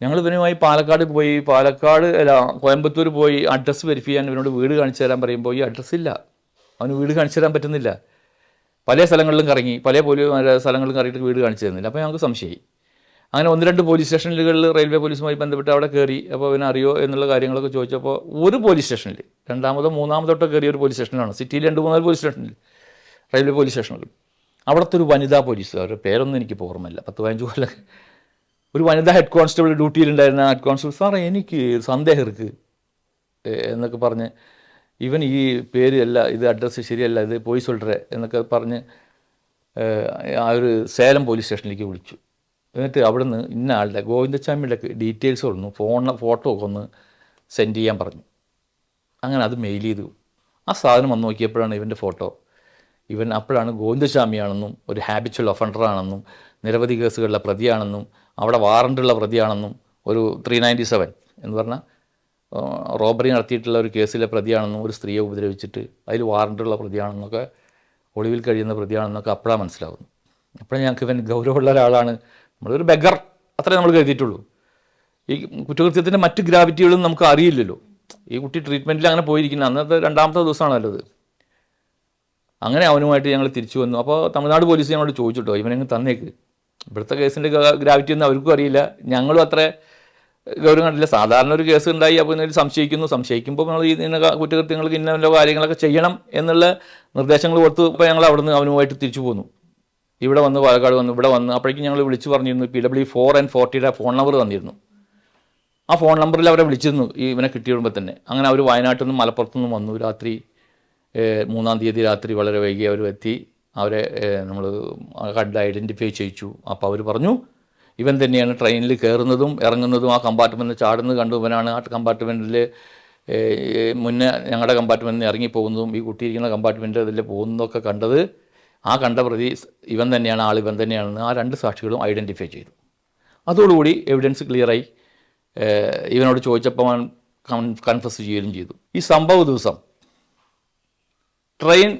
ഞങ്ങൾ ഇവനുമായി പാലക്കാട് പോയി, കോയമ്പത്തൂർ പോയി അഡ്രസ്സ് വെരിഫൈ ചെയ്യാൻ ഇവനോട് വീട് കാണിച്ചു തരാൻ പറയുമ്പോൾ ഈ അഡ്രസ്സില്ല, അവന് വീട് കാണിച്ചു തരാൻ പറ്റുന്നില്ല. പല സ്ഥലങ്ങളിലും കറങ്ങി, പല സ്ഥലങ്ങളിലും കറങ്ങിയിട്ട് വീട് കാണിച്ചു തരുന്നില്ല. അപ്പോൾ ഞങ്ങൾക്ക് സംശയമായി. അങ്ങനെ 1-2 പോലീസ് സ്റ്റേഷനുകളിൽ റെയിൽവേ പോലീസുമായി ബന്ധപ്പെട്ട് അവിടെ കയറി. അപ്പോൾ അവനറിയോ എന്നുള്ള കാര്യങ്ങളൊക്കെ ചോദിച്ചപ്പോൾ ഒരു പോലീസ് സ്റ്റേഷനിൽ, 2-മോ 3-മോ കയറിയ ഒരു പോലീസ് സ്റ്റേഷനാണ്. സിറ്റിയിൽ 2-3 പോലീസ് സ്റ്റേഷനിൽ, റെയിൽവേ പോലീസ് സ്റ്റേഷനുകൾ. അവിടുത്തെ ഒരു വനിതാ പോലീസ്, അവരുടെ പേരൊന്നും എനിക്ക് ഓർമ്മയില്ല, 10-15 കൊല്ലം, ഒരു വനിതാ ഹെഡ് കോൺസ്റ്റബിൾ ഡ്യൂട്ടിയിലുണ്ടായിരുന്ന ഹെഡ് കോൺസ്റ്റബിൾ, സാറേ എനിക്ക് സന്ദേഹം ഇருக்கு എന്നൊക്കെ പറഞ്ഞ്, ഇവൻ ഈ പേര് അല്ല, ഇത് അഡ്രസ്സ് ശരിയല്ല, ഇത് പോയി സൊല്ലറേ എന്നൊക്കെ പറഞ്ഞ് ആ ഒരു സേലം പോലീസ് സ്റ്റേഷനിലേക്ക് വിളിച്ചു. എന്നിട്ട് അവിടുന്ന് ഇന്ന ആളുടെ ഗോവിന്ദച്ചാമിയുടെ ഡീറ്റെയിൽസ് ഒന്ന് ഫോട്ടോ ഒക്കെ ഒന്ന് സെൻഡ് ചെയ്യാൻ പറഞ്ഞു. അങ്ങനെ അത് മെയിൽ ചെയ്തു. ആ സാധനം വന്ന് നോക്കിയപ്പോഴാണ് ഇവൻ്റെ ഫോട്ടോ. ഇവൻ അപ്പോഴാണ് ഗോവിന്ദസ്വാമിയാണെന്നും ഒരു ഹാബിച്വൽ ഒഫൻഡറാണെന്നും നിരവധി കേസുകളിലെ പ്രതിയാണെന്നും അവിടെ വാറണ്ടുള്ള പ്രതിയാണെന്നും ഒരു 397 എന്ന് പറഞ്ഞാൽ റോബറി നടത്തിയിട്ടുള്ള ഒരു കേസിലെ പ്രതിയാണെന്നും ഒരു സ്ത്രീയെ ഉപദ്രവിച്ചിട്ട് അതിൽ വാറണ്ടുള്ള പ്രതിയാണെന്നൊക്കെ ഒളിവിൽ കഴിയുന്ന പ്രതിയാണെന്നൊക്കെ അപ്പോഴാണ് മനസ്സിലാവുന്നു. അപ്പോഴേ ഞങ്ങൾക്ക് ഇവൻ ഗൗരവമുള്ള ഒരാളാണ്, നമ്മളൊരു ബെഗർ അത്രേ നമ്മൾ കരുതിയിട്ടുള്ളൂ. ഈ കുറ്റകൃത്യത്തിൻ്റെ മറ്റ് ഗ്രാവിറ്റികളും നമുക്ക് അറിയില്ലല്ലോ. ഈ കുട്ടി ട്രീറ്റ്മെൻറ്റിൽ അങ്ങനെ പോയിരിക്കുന്നത് അന്നത്തെ 2-മത്തെ ദിവസമാണല്ലോ അത്. അങ്ങനെ അവനുമായിട്ട് ഞങ്ങൾ തിരിച്ചു വന്നു. അപ്പോൾ തമിഴ്നാട് പോലീസ് ഞങ്ങളോട് ചോദിച്ചിട്ടോ, ഇവനെങ്ങ് തന്നേക്ക്, ഇവിടുത്തെ കേസിൻ്റെ ഗ്രാവിറ്റി ഒന്നും അവർക്കും അറിയില്ല, ഞങ്ങളും അത്ര ഗൗരവം കണ്ടില്ല. സാധാരണ ഒരു കേസ് ഉണ്ടായി, അപ്പോൾ ഇതിൽ സംശയിക്കുമ്പോൾ നമ്മൾ ഈ കുറ്റകൃത്യങ്ങൾക്ക് ഇന്ന കാര്യങ്ങളൊക്കെ ചെയ്യണം എന്നുള്ള നിർദ്ദേശങ്ങൾ കൊടുത്തു. ഇപ്പോൾ ഞങ്ങൾ അവിടുന്ന് അവനുമായിട്ട് തിരിച്ചു പോന്നു. ഇവിടെ വന്ന് പാലക്കാട് വന്നു, ഇവിടെ വന്ന് അപ്പോഴേക്കും ഞങ്ങൾ വിളിച്ചു പറഞ്ഞിരുന്നു. PW4 and 40 ഫോൺ നമ്പർ തന്നിരുന്നു. ആ ഫോൺ നമ്പറിൽ അവരെ വിളിച്ചിരുന്നു ഇവനെ കിട്ടിയിടുമ്പോൾ തന്നെ. അങ്ങനെ അവർ വയനാട്ടിൽ നിന്നും മലപ്പുറത്തു നിന്നും വന്നു. രാത്രി 3-ാം തീയതി രാത്രി വളരെ വൈകി അവർ എത്തി. അവരെ നമ്മൾ കണ്ട് ഐഡൻറ്റിഫൈ ചെയ്യിച്ചു. അപ്പോൾ അവർ പറഞ്ഞു ഇവൻ തന്നെയാണ് ട്രെയിനിൽ കയറുന്നതും ഇറങ്ങുന്നതും ആ കമ്പാർട്ട്മെൻറ്റിൽ ചാടുന്നത് കണ്ടു ഇവനാണ്. ആ കമ്പാർട്ട്മെൻറ്റിൽ മുന്നേ ഞങ്ങളുടെ കമ്പാർട്ട്മെൻറ്റിൽ നിന്ന് ഇറങ്ങിപ്പോകുന്നതും ഈ കുട്ടിയിരിക്കുന്ന കമ്പാർട്ട്മെൻറ്റിൽ അതിൽ പോകുന്നതൊക്കെ കണ്ടത് ആ കണ്ട പ്രതി ഇവൻ തന്നെയാണ്, ആൾ ഇവൻ തന്നെയാണെന്ന് ആ 2 സാക്ഷികളും ഐഡൻറ്റിഫൈ ചെയ്തു. അതോടുകൂടി എവിഡൻസ് ക്ലിയറായി. ഇവനോട് ചോദിച്ചപ്പോൾ കൺഫസ് ചെയ്യുകയും ചെയ്തു. ഈ സംഭവ ദിവസം ട്രെയിൻ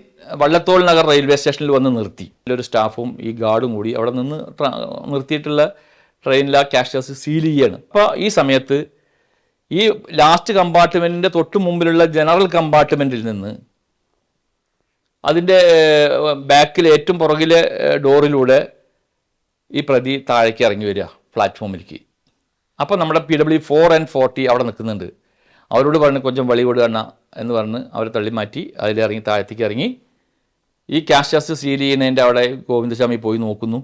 വള്ളത്തോൾ നഗർ റെയിൽവേ സ്റ്റേഷനിൽ വന്ന് നിർത്തി. ഒരു സ്റ്റാഫും ഈ ഗാർഡും കൂടി അവിടെ നിന്ന് നിർത്തിയിട്ടുള്ള ട്രെയിനിൽ ആ ക്യാഷ് സീൽ ചെയ്യാണ്. അപ്പോൾ ഈ സമയത്ത് ഈ ലാസ്റ്റ് കമ്പാർട്ട്മെൻറ്റിൻ്റെ തൊട്ട് മുമ്പിലുള്ള ജനറൽ കമ്പാർട്ട്മെൻറ്റിൽ നിന്ന് അതിൻ്റെ ബാക്കിൽ ഏറ്റവും പുറകിലെ ഡോറിലൂടെ ഈ പ്രതി താഴേക്ക് ഇറങ്ങി വരിക പ്ലാറ്റ്ഫോമിലേക്ക്. അപ്പോൾ നമ്മുടെ PW4 and 40 അവിടെ നിൽക്കുന്നുണ്ട്. അവരോട് പറഞ്ഞ് కొంచెం വഴി കൊടുക്കണ എന്ന് പറഞ്ഞ് അവരെ തള്ളി മാറ്റി അതിലിറങ്ങി താഴത്തേക്ക് ഇറങ്ങി ഈ ക്യാഷ് സീൽ ചെയ്യുന്നതിൻ്റെ അവിടെ ഗോവിന്ദസ്വാമി പോയി നോക്കുന്നു.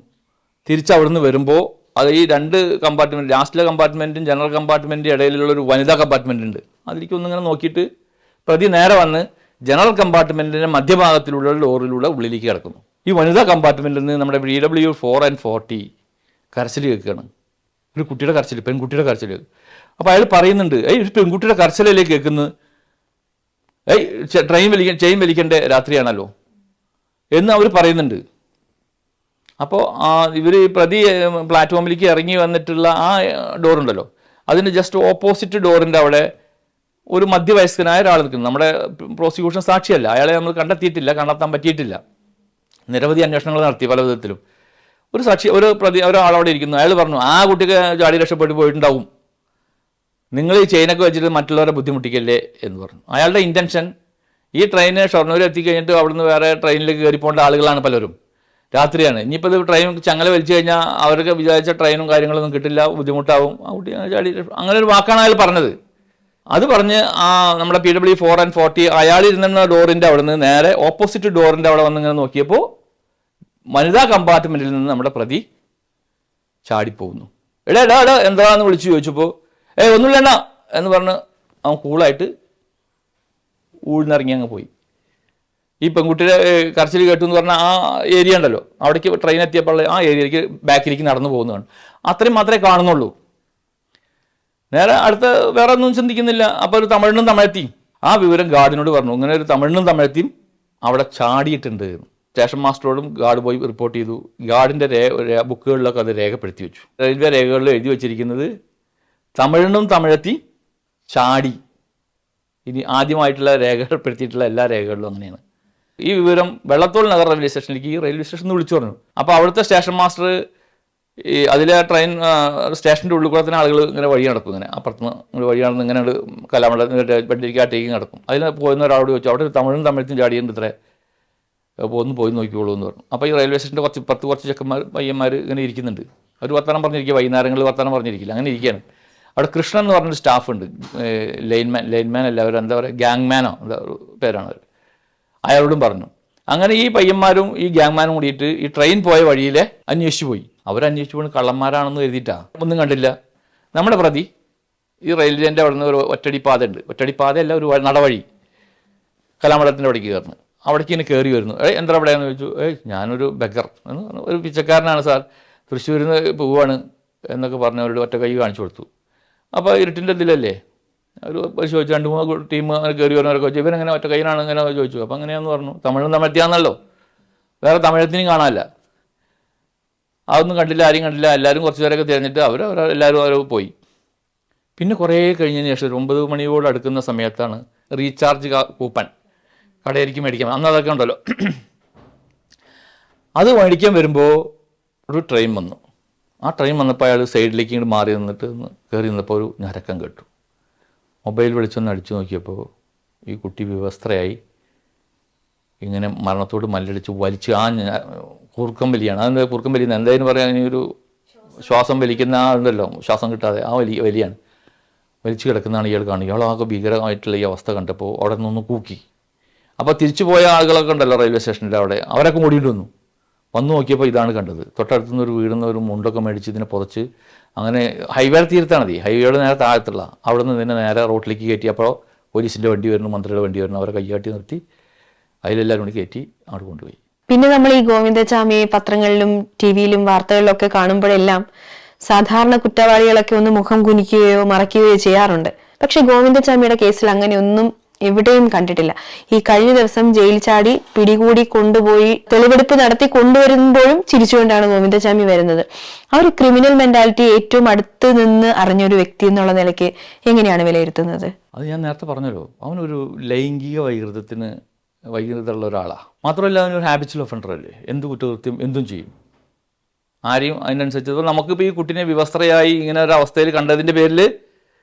തിരിച്ച് അവിടുന്ന് വരുമ്പോൾ അത് ഈ 2 കമ്പാർട്ട്മെൻറ്റ്, ലാസ്റ്റിലെ കമ്പാർട്ട്മെൻറ്റും ജനറൽ കമ്പാർട്ട്മെൻറ്റിൻ്റെ ഇടയിലുള്ള ഒരു വനിതാ കമ്പാർട്ട്മെൻറ്റ് ഉണ്ട്. അതിലേക്ക് ഒന്നിങ്ങനെ നോക്കിയിട്ട് പ്രതി നേരെ വന്ന് ജനറൽ കമ്പാർട്ട്മെൻറ്റിൻ്റെ മധ്യഭാഗത്തിലുള്ള ഡോറിലൂടെ ഉള്ളിലേക്ക് കിടക്കുന്നു. ഈ വനിതാ കമ്പാർട്ട്മെൻറ്റിൽ നിന്ന് നമ്മുടെ PW4 and 40 കരച്ചിൽ കേൾക്കുകയാണ്. ഒരു കുട്ടിയുടെ കരച്ചിൽ, പെൺകുട്ടിയുടെ കരച്ചിൽ. അപ്പോൾ അയാൾ പറയുന്നുണ്ട്, ഒരു പെൺകുട്ടിയുടെ കരച്ചിലല്ലേ കേൾക്കുന്നത്, ചെയിൻ വലിക്കേണ്ട രാത്രിയാണല്ലോ എന്ന് അവർ പറയുന്നുണ്ട്. അപ്പോൾ ഇവർ പ്രതി പ്ലാറ്റ്ഫോമിലേക്ക് ഇറങ്ങി വന്നിട്ടുള്ള ആ ഡോറുണ്ടല്ലോ, അതിൻ്റെ ജസ്റ്റ് ഓപ്പോസിറ്റ് ഡോറിൻ്റെ അവിടെ ഒരു മധ്യവയസ്കനായ ഒരാൾ നിൽക്കുന്നു. നമ്മുടെ പ്രോസിക്യൂഷൻ സാക്ഷിയല്ല, അയാളെ നമ്മൾ കണ്ടെത്താൻ പറ്റിയിട്ടില്ല. നിരവധി അന്വേഷണങ്ങൾ നടത്തി പല വിധത്തിലും. ഒരു സാക്ഷി, ഒരാളവിടെ ഇരിക്കുന്നു. അയാൾ പറഞ്ഞു ആ കുട്ടിക്ക് ചാടി രക്ഷപ്പെട്ടു പോയിട്ടുണ്ടാവും, നിങ്ങൾ ഈ ചെയിനൊക്കെ വെച്ചിട്ട് മറ്റുള്ളവരെ ബുദ്ധിമുട്ടിക്കല്ലേ എന്ന് പറഞ്ഞു. അയാളുടെ ഇൻറ്റൻഷൻ ഈ ട്രെയിന് ഷൊർണൂർ എത്തിക്കഴിഞ്ഞിട്ട് അവിടുന്ന് വേറെ ട്രെയിനിലേക്ക് കയറി പോകേണ്ട ആളുകളാണ് പലരും. രാത്രിയാണ്, ഇനിയിപ്പോൾ ഇത് ട്രെയിൻ ചങ്ങല വലിച്ചു കഴിഞ്ഞാൽ അവർക്ക് വിചാരിച്ച ട്രെയിനും കാര്യങ്ങളൊന്നും കിട്ടില്ല, ബുദ്ധിമുട്ടാവും, ആ കുട്ടി ചാടി, അങ്ങനെ ഒരു വാക്കാണ് അയാൾ പറഞ്ഞത്. അത് പറഞ്ഞ് ആ നമ്മുടെ PW4 and 40 അയാൾ ഇരുന്ന ഡോറിൻ്റെ അവിടെ നിന്ന് നേരെ ഓപ്പോസിറ്റ് ഡോറിൻ്റെ അവിടെ വന്ന് ഇങ്ങനെ നോക്കിയപ്പോൾ വനിതാ കമ്പാർട്ട്മെൻറ്റിൽ നിന്ന് നമ്മുടെ പ്രതി ചാടിപ്പോകുന്നു. എടാ എന്താണെന്ന് വിളിച്ചു ചോദിച്ചപ്പോൾ ഒന്നുമില്ല എന്ന് പറഞ്ഞ് അവൻ കൂളായിട്ട് ഊഴ്ന്നിറങ്ങി അങ്ങ് പോയി. ഈ പെൺകുട്ടിയുടെ കരച്ചിൽ കേട്ടു എന്ന് പറഞ്ഞാൽ ആ ഏരിയ ഉണ്ടല്ലോ, അവിടേക്ക് ട്രെയിൻ എത്തിയപ്പോൾ ആ ഏരിയയിലേക്ക് ബാക്കിലേക്ക് നടന്നു പോകുന്നതാണ്. അത്രയും മാത്രമേ കാണുന്നുള്ളൂ. നേരെ അടുത്ത വേറെ ഒന്നും ചിന്തിക്കുന്നില്ല. അപ്പോൾ ഒരു തമിഴിനും തമിഴത്തിയും ആ വിവരം ഗാർഡിനോട് പറഞ്ഞു, ഇങ്ങനെ ഒരു തമിഴിനും തമിഴത്തിയും അവിടെ ചാടിയിട്ടുണ്ട്. സ്റ്റേഷൻ മാസ്റ്ററോടും ഗാർഡ് പോയി റിപ്പോർട്ട് ചെയ്തു. ഗാർഡിൻ്റെ ബുക്കുകളിലൊക്കെ അത് രേഖപ്പെടുത്തി വെച്ചു. റെയിൽവേ രേഖകളിൽ എഴുതി വെച്ചിരിക്കുന്നത് തമിഴിനും തമിഴത്തി ചാടി. ഇനി ആദ്യമായിട്ടുള്ള രേഖപ്പെടുത്തിയിട്ടുള്ള എല്ലാ രേഖകളിലും അങ്ങനെയാണ്. ഈ വിവരം വെള്ളത്തോൾ നഗർ റെയിൽവേ സ്റ്റേഷനിലേക്ക് ഈ റെയിൽവേ സ്റ്റേഷനിൽ വിളിച്ചു പറഞ്ഞു. അപ്പോൾ അവിടുത്തെ സ്റ്റേഷൻ മാസ്റ്റർ ഈ അതിലെ ട്രെയിൻ സ്റ്റേഷൻ്റെ ഉള്ളിൽ കൂടെ തന്നെ ആളുകൾ ഇങ്ങനെ വഴി നടക്കും, ഇങ്ങനെ അപ്പുറത്തുനിന്ന് വഴി നടന്ന് ഇങ്ങനെ കലാമണ്ഡലത്തിൻ്റെ ബണ്ടിലേക്ക് ആ ടേക്കിങ് നടക്കും. അതിൽ പോകുന്ന ഒരാളോട് ചോദിച്ചു, അവിടെ ഒരു തമിഴും തമിഴത്തും ചാടിയുണ്ട് ഇത്രേ, അപ്പോൾ ഒന്ന് പോയി നോക്കിക്കോളൂ എന്ന് പറഞ്ഞു. അപ്പോൾ ഈ റെയിൽവേ സ്റ്റേഷൻ്റെ കുറച്ച് ചെക്കന്മാർ പയ്യന്മാർ ഇങ്ങനെ ഇരിക്കുന്നുണ്ട്. അവർ വർത്തമാനം പറഞ്ഞിരിക്കുക, വൈകുന്നേരങ്ങളിൽ വർത്തമാനം പറഞ്ഞിരിക്കില്ല, അങ്ങനെ ഇരിക്കുകയാണ്. അവിടെ കൃഷ്ണൻ എന്ന് പറഞ്ഞൊരു സ്റ്റാഫുണ്ട്, ലൈൻമാൻ എല്ലാവരും എന്താ പറയുക, ഗ്യാങ്മാനോ എന്താ പേരാണ് അവർ. അയാളോടും പറഞ്ഞു. അങ്ങനെ ഈ പയ്യന്മാരും ഈ ഗ്യാങ്മാനും കൂടിയിട്ട് ഈ ട്രെയിൻ പോയ വഴിയിലെ അന്വേഷിച്ചു പോയി. അവരന്വേഷിച്ചു പോയി കള്ളന്മാരാണെന്ന് കരുതിയിട്ടാ, ഒന്നും കണ്ടില്ല. നമ്മുടെ പ്രതി ഈ റെയിൽവേൻ്റെ അവിടെ നിന്ന് ഒരു ഒറ്റടിപ്പാത ഉണ്ട്, ഒറ്റടിപ്പാതയല്ല ഒരു നടവഴി, കലാമണ്ഡലത്തിൻ്റെ അവിടേക്ക് കയറുന്നു. അവിടേക്ക് ഇങ്ങനെ കയറി വരുന്നു. എന്താ അവിടെയാണെന്ന് ചോദിച്ചു. ഞാനൊരു ബെഗർ എന്ന് പറഞ്ഞു, ഒരു പിച്ചക്കാരനാണ് സാർ, തൃശ്ശൂരിൽ നിന്ന് പോവാണ് എന്നൊക്കെ പറഞ്ഞ് അവരുടെ ഒറ്റ കൈ കാണിച്ചു കൊടുത്തു. അപ്പോൾ ഇരുട്ടിൻ്റെ ഇതിലല്ലേ ഒരു ചോദിച്ചു, 2-3 ടീം അങ്ങനെ കയറി വരുന്നവരൊക്കെ ചോദിച്ചു, ഇവരങ്ങനെ ഒറ്റ കൈയിനാണ് ഇങ്ങനെ ചോദിച്ചു. അപ്പോൾ അങ്ങനെയാന്ന് പറഞ്ഞു. തമിഴും തമിഴത്തിയാന്നല്ലോ, വേറെ തമിഴത്തിനും കാണാനല്ല. അതൊന്നും കണ്ടില്ല, ആരും കണ്ടില്ല. എല്ലാവരും കുറച്ച് പേരൊക്കെ തിരഞ്ഞിട്ട് എല്ലാവരും പോയി. പിന്നെ കുറേ കഴിഞ്ഞതിന് ശേഷം ഒരു 9 മണിയോട് അടുക്കുന്ന സമയത്താണ് റീചാർജ് കൂപ്പൺ കടയിലേക്ക് മേടിക്കാൻ, അന്ന് അതൊക്കെ ഉണ്ടല്ലോ, അത് മേടിക്കാൻ വരുമ്പോൾ ഒരു ട്രെയിൻ വന്നു. ആ ട്രെയിൻ വന്നപ്പോൾ അയാൾ സൈഡിലേക്ക് ഇങ്ങോട്ട് മാറി നിന്നിട്ട് കയറി നിന്നപ്പോൾ ഒരു ഞരക്കം കേട്ടു. മൊബൈൽ വിളിച്ചൊന്ന് അടിച്ചു നോക്കിയപ്പോൾ ഈ കുട്ടി വിവസ്ത്രയായി ഇങ്ങനെ മരണത്തോട് മല്ലടിച്ച് വലിച്ച് ആ കൂർക്കം വലിയാണ്. അതെന്താ കൂർക്കം വലിയുന്നത്, എന്തായാലും പറയാൻ ഇനി ഒരു ശ്വാസം വലിക്കുന്ന ആ ഉണ്ടല്ലോ, ശ്വാസം കിട്ടാതെ ആ വലിയാണ്, വലിച്ചു കിടക്കുന്നതാണ് ഇയാൾ കാണുക. ഇയാളാകെ ഭീകരമായിട്ടുള്ള ഈ അവസ്ഥ കണ്ടപ്പോൾ അവിടെ നിന്ന് കൂക്കി. അപ്പോൾ തിരിച്ചു പോയ ആളുകളൊക്കെ ഉണ്ടല്ലോ റെയിൽവേ സ്റ്റേഷനിൽ അവിടെ, അവരൊക്കെ കൂടിയിട്ട് വന്നു നോക്കിയപ്പോൾ ഇതാണ് കണ്ടത്. തൊട്ടടുത്തുനിന്ന് ഒരു വീടുന്ന ഒരു മുണ്ടൊക്കെ മേടിച്ച് ഇതിനെ പുതച്ച് അങ്ങനെ ഹൈവേ തീരത്താണ് മതി, ഹൈവേയുടെ നേരെ താഴത്തുള്ള അവിടെ നിന്ന് ഇതിനെ നേരെ റോട്ടിലേക്ക് കയറ്റിയപ്പോൾ പോലീസിൻ്റെ വണ്ടി വരുന്നു, മന്ത്രിയുടെ വണ്ടി വരുന്നു, അവരെ കയ്യാട്ടി നിർത്തി അതിലെല്ലാവരും കൂടി കയറ്റി അങ്ങോട്ട് കൊണ്ടുപോയി. പിന്നെ നമ്മൾ ഈ ഗോവിന്ദചാമിയെ പത്രങ്ങളിലും ടിവിയിലും വാർത്തകളിലും ഒക്കെ കാണുമ്പോഴെല്ലാം സാധാരണ കുറ്റവാളികളൊക്കെ ഒന്ന് മുഖം കുനിക്കുകയോ മറയ്ക്കുകയോ ചെയ്യാറുണ്ട്. പക്ഷെ ഗോവിന്ദചാമിയുടെ കേസിൽ അങ്ങനെയൊന്നും എവിടെയും കണ്ടിട്ടില്ല. ഈ കഴിഞ്ഞ ദിവസം ജയിൽ ചാടി പിടികൂടി കൊണ്ടുപോയി തെളിവെടുപ്പ് നടത്തി കൊണ്ടുവരുമ്പോഴും ചിരിച്ചുകൊണ്ടാണ് ഗോവിന്ദചാമി വരുന്നത്. ആ ഒരു ക്രിമിനൽ മെന്റാലിറ്റി ഏറ്റവും അടുത്ത് നിന്ന് അറിഞ്ഞൊരു വ്യക്തി എന്നുള്ള നിലയ്ക്ക് എങ്ങനെയാണ് വിലയിരുത്തുന്നത്? അത് ഞാൻ നേരത്തെ പറഞ്ഞല്ലോ, അവനൊരു ലൈംഗിക വൈകൃതമുള്ള ഒരാളാണ്. മാത്രമല്ല അവനൊരു ഹാബിച്വൽ ഒഫൻഡർ അല്ലേ, എന്ത് കുറ്റകൃത്യം എന്തും ചെയ്യും, ആരെയും അതിനനുസരിച്ച്. നമുക്കിപ്പോൾ ഈ കുട്ടിനെ വിവസ്ത്രയായി ഇങ്ങനെ ഒരു അവസ്ഥയിൽ കണ്ടതിൻ്റെ പേരിൽ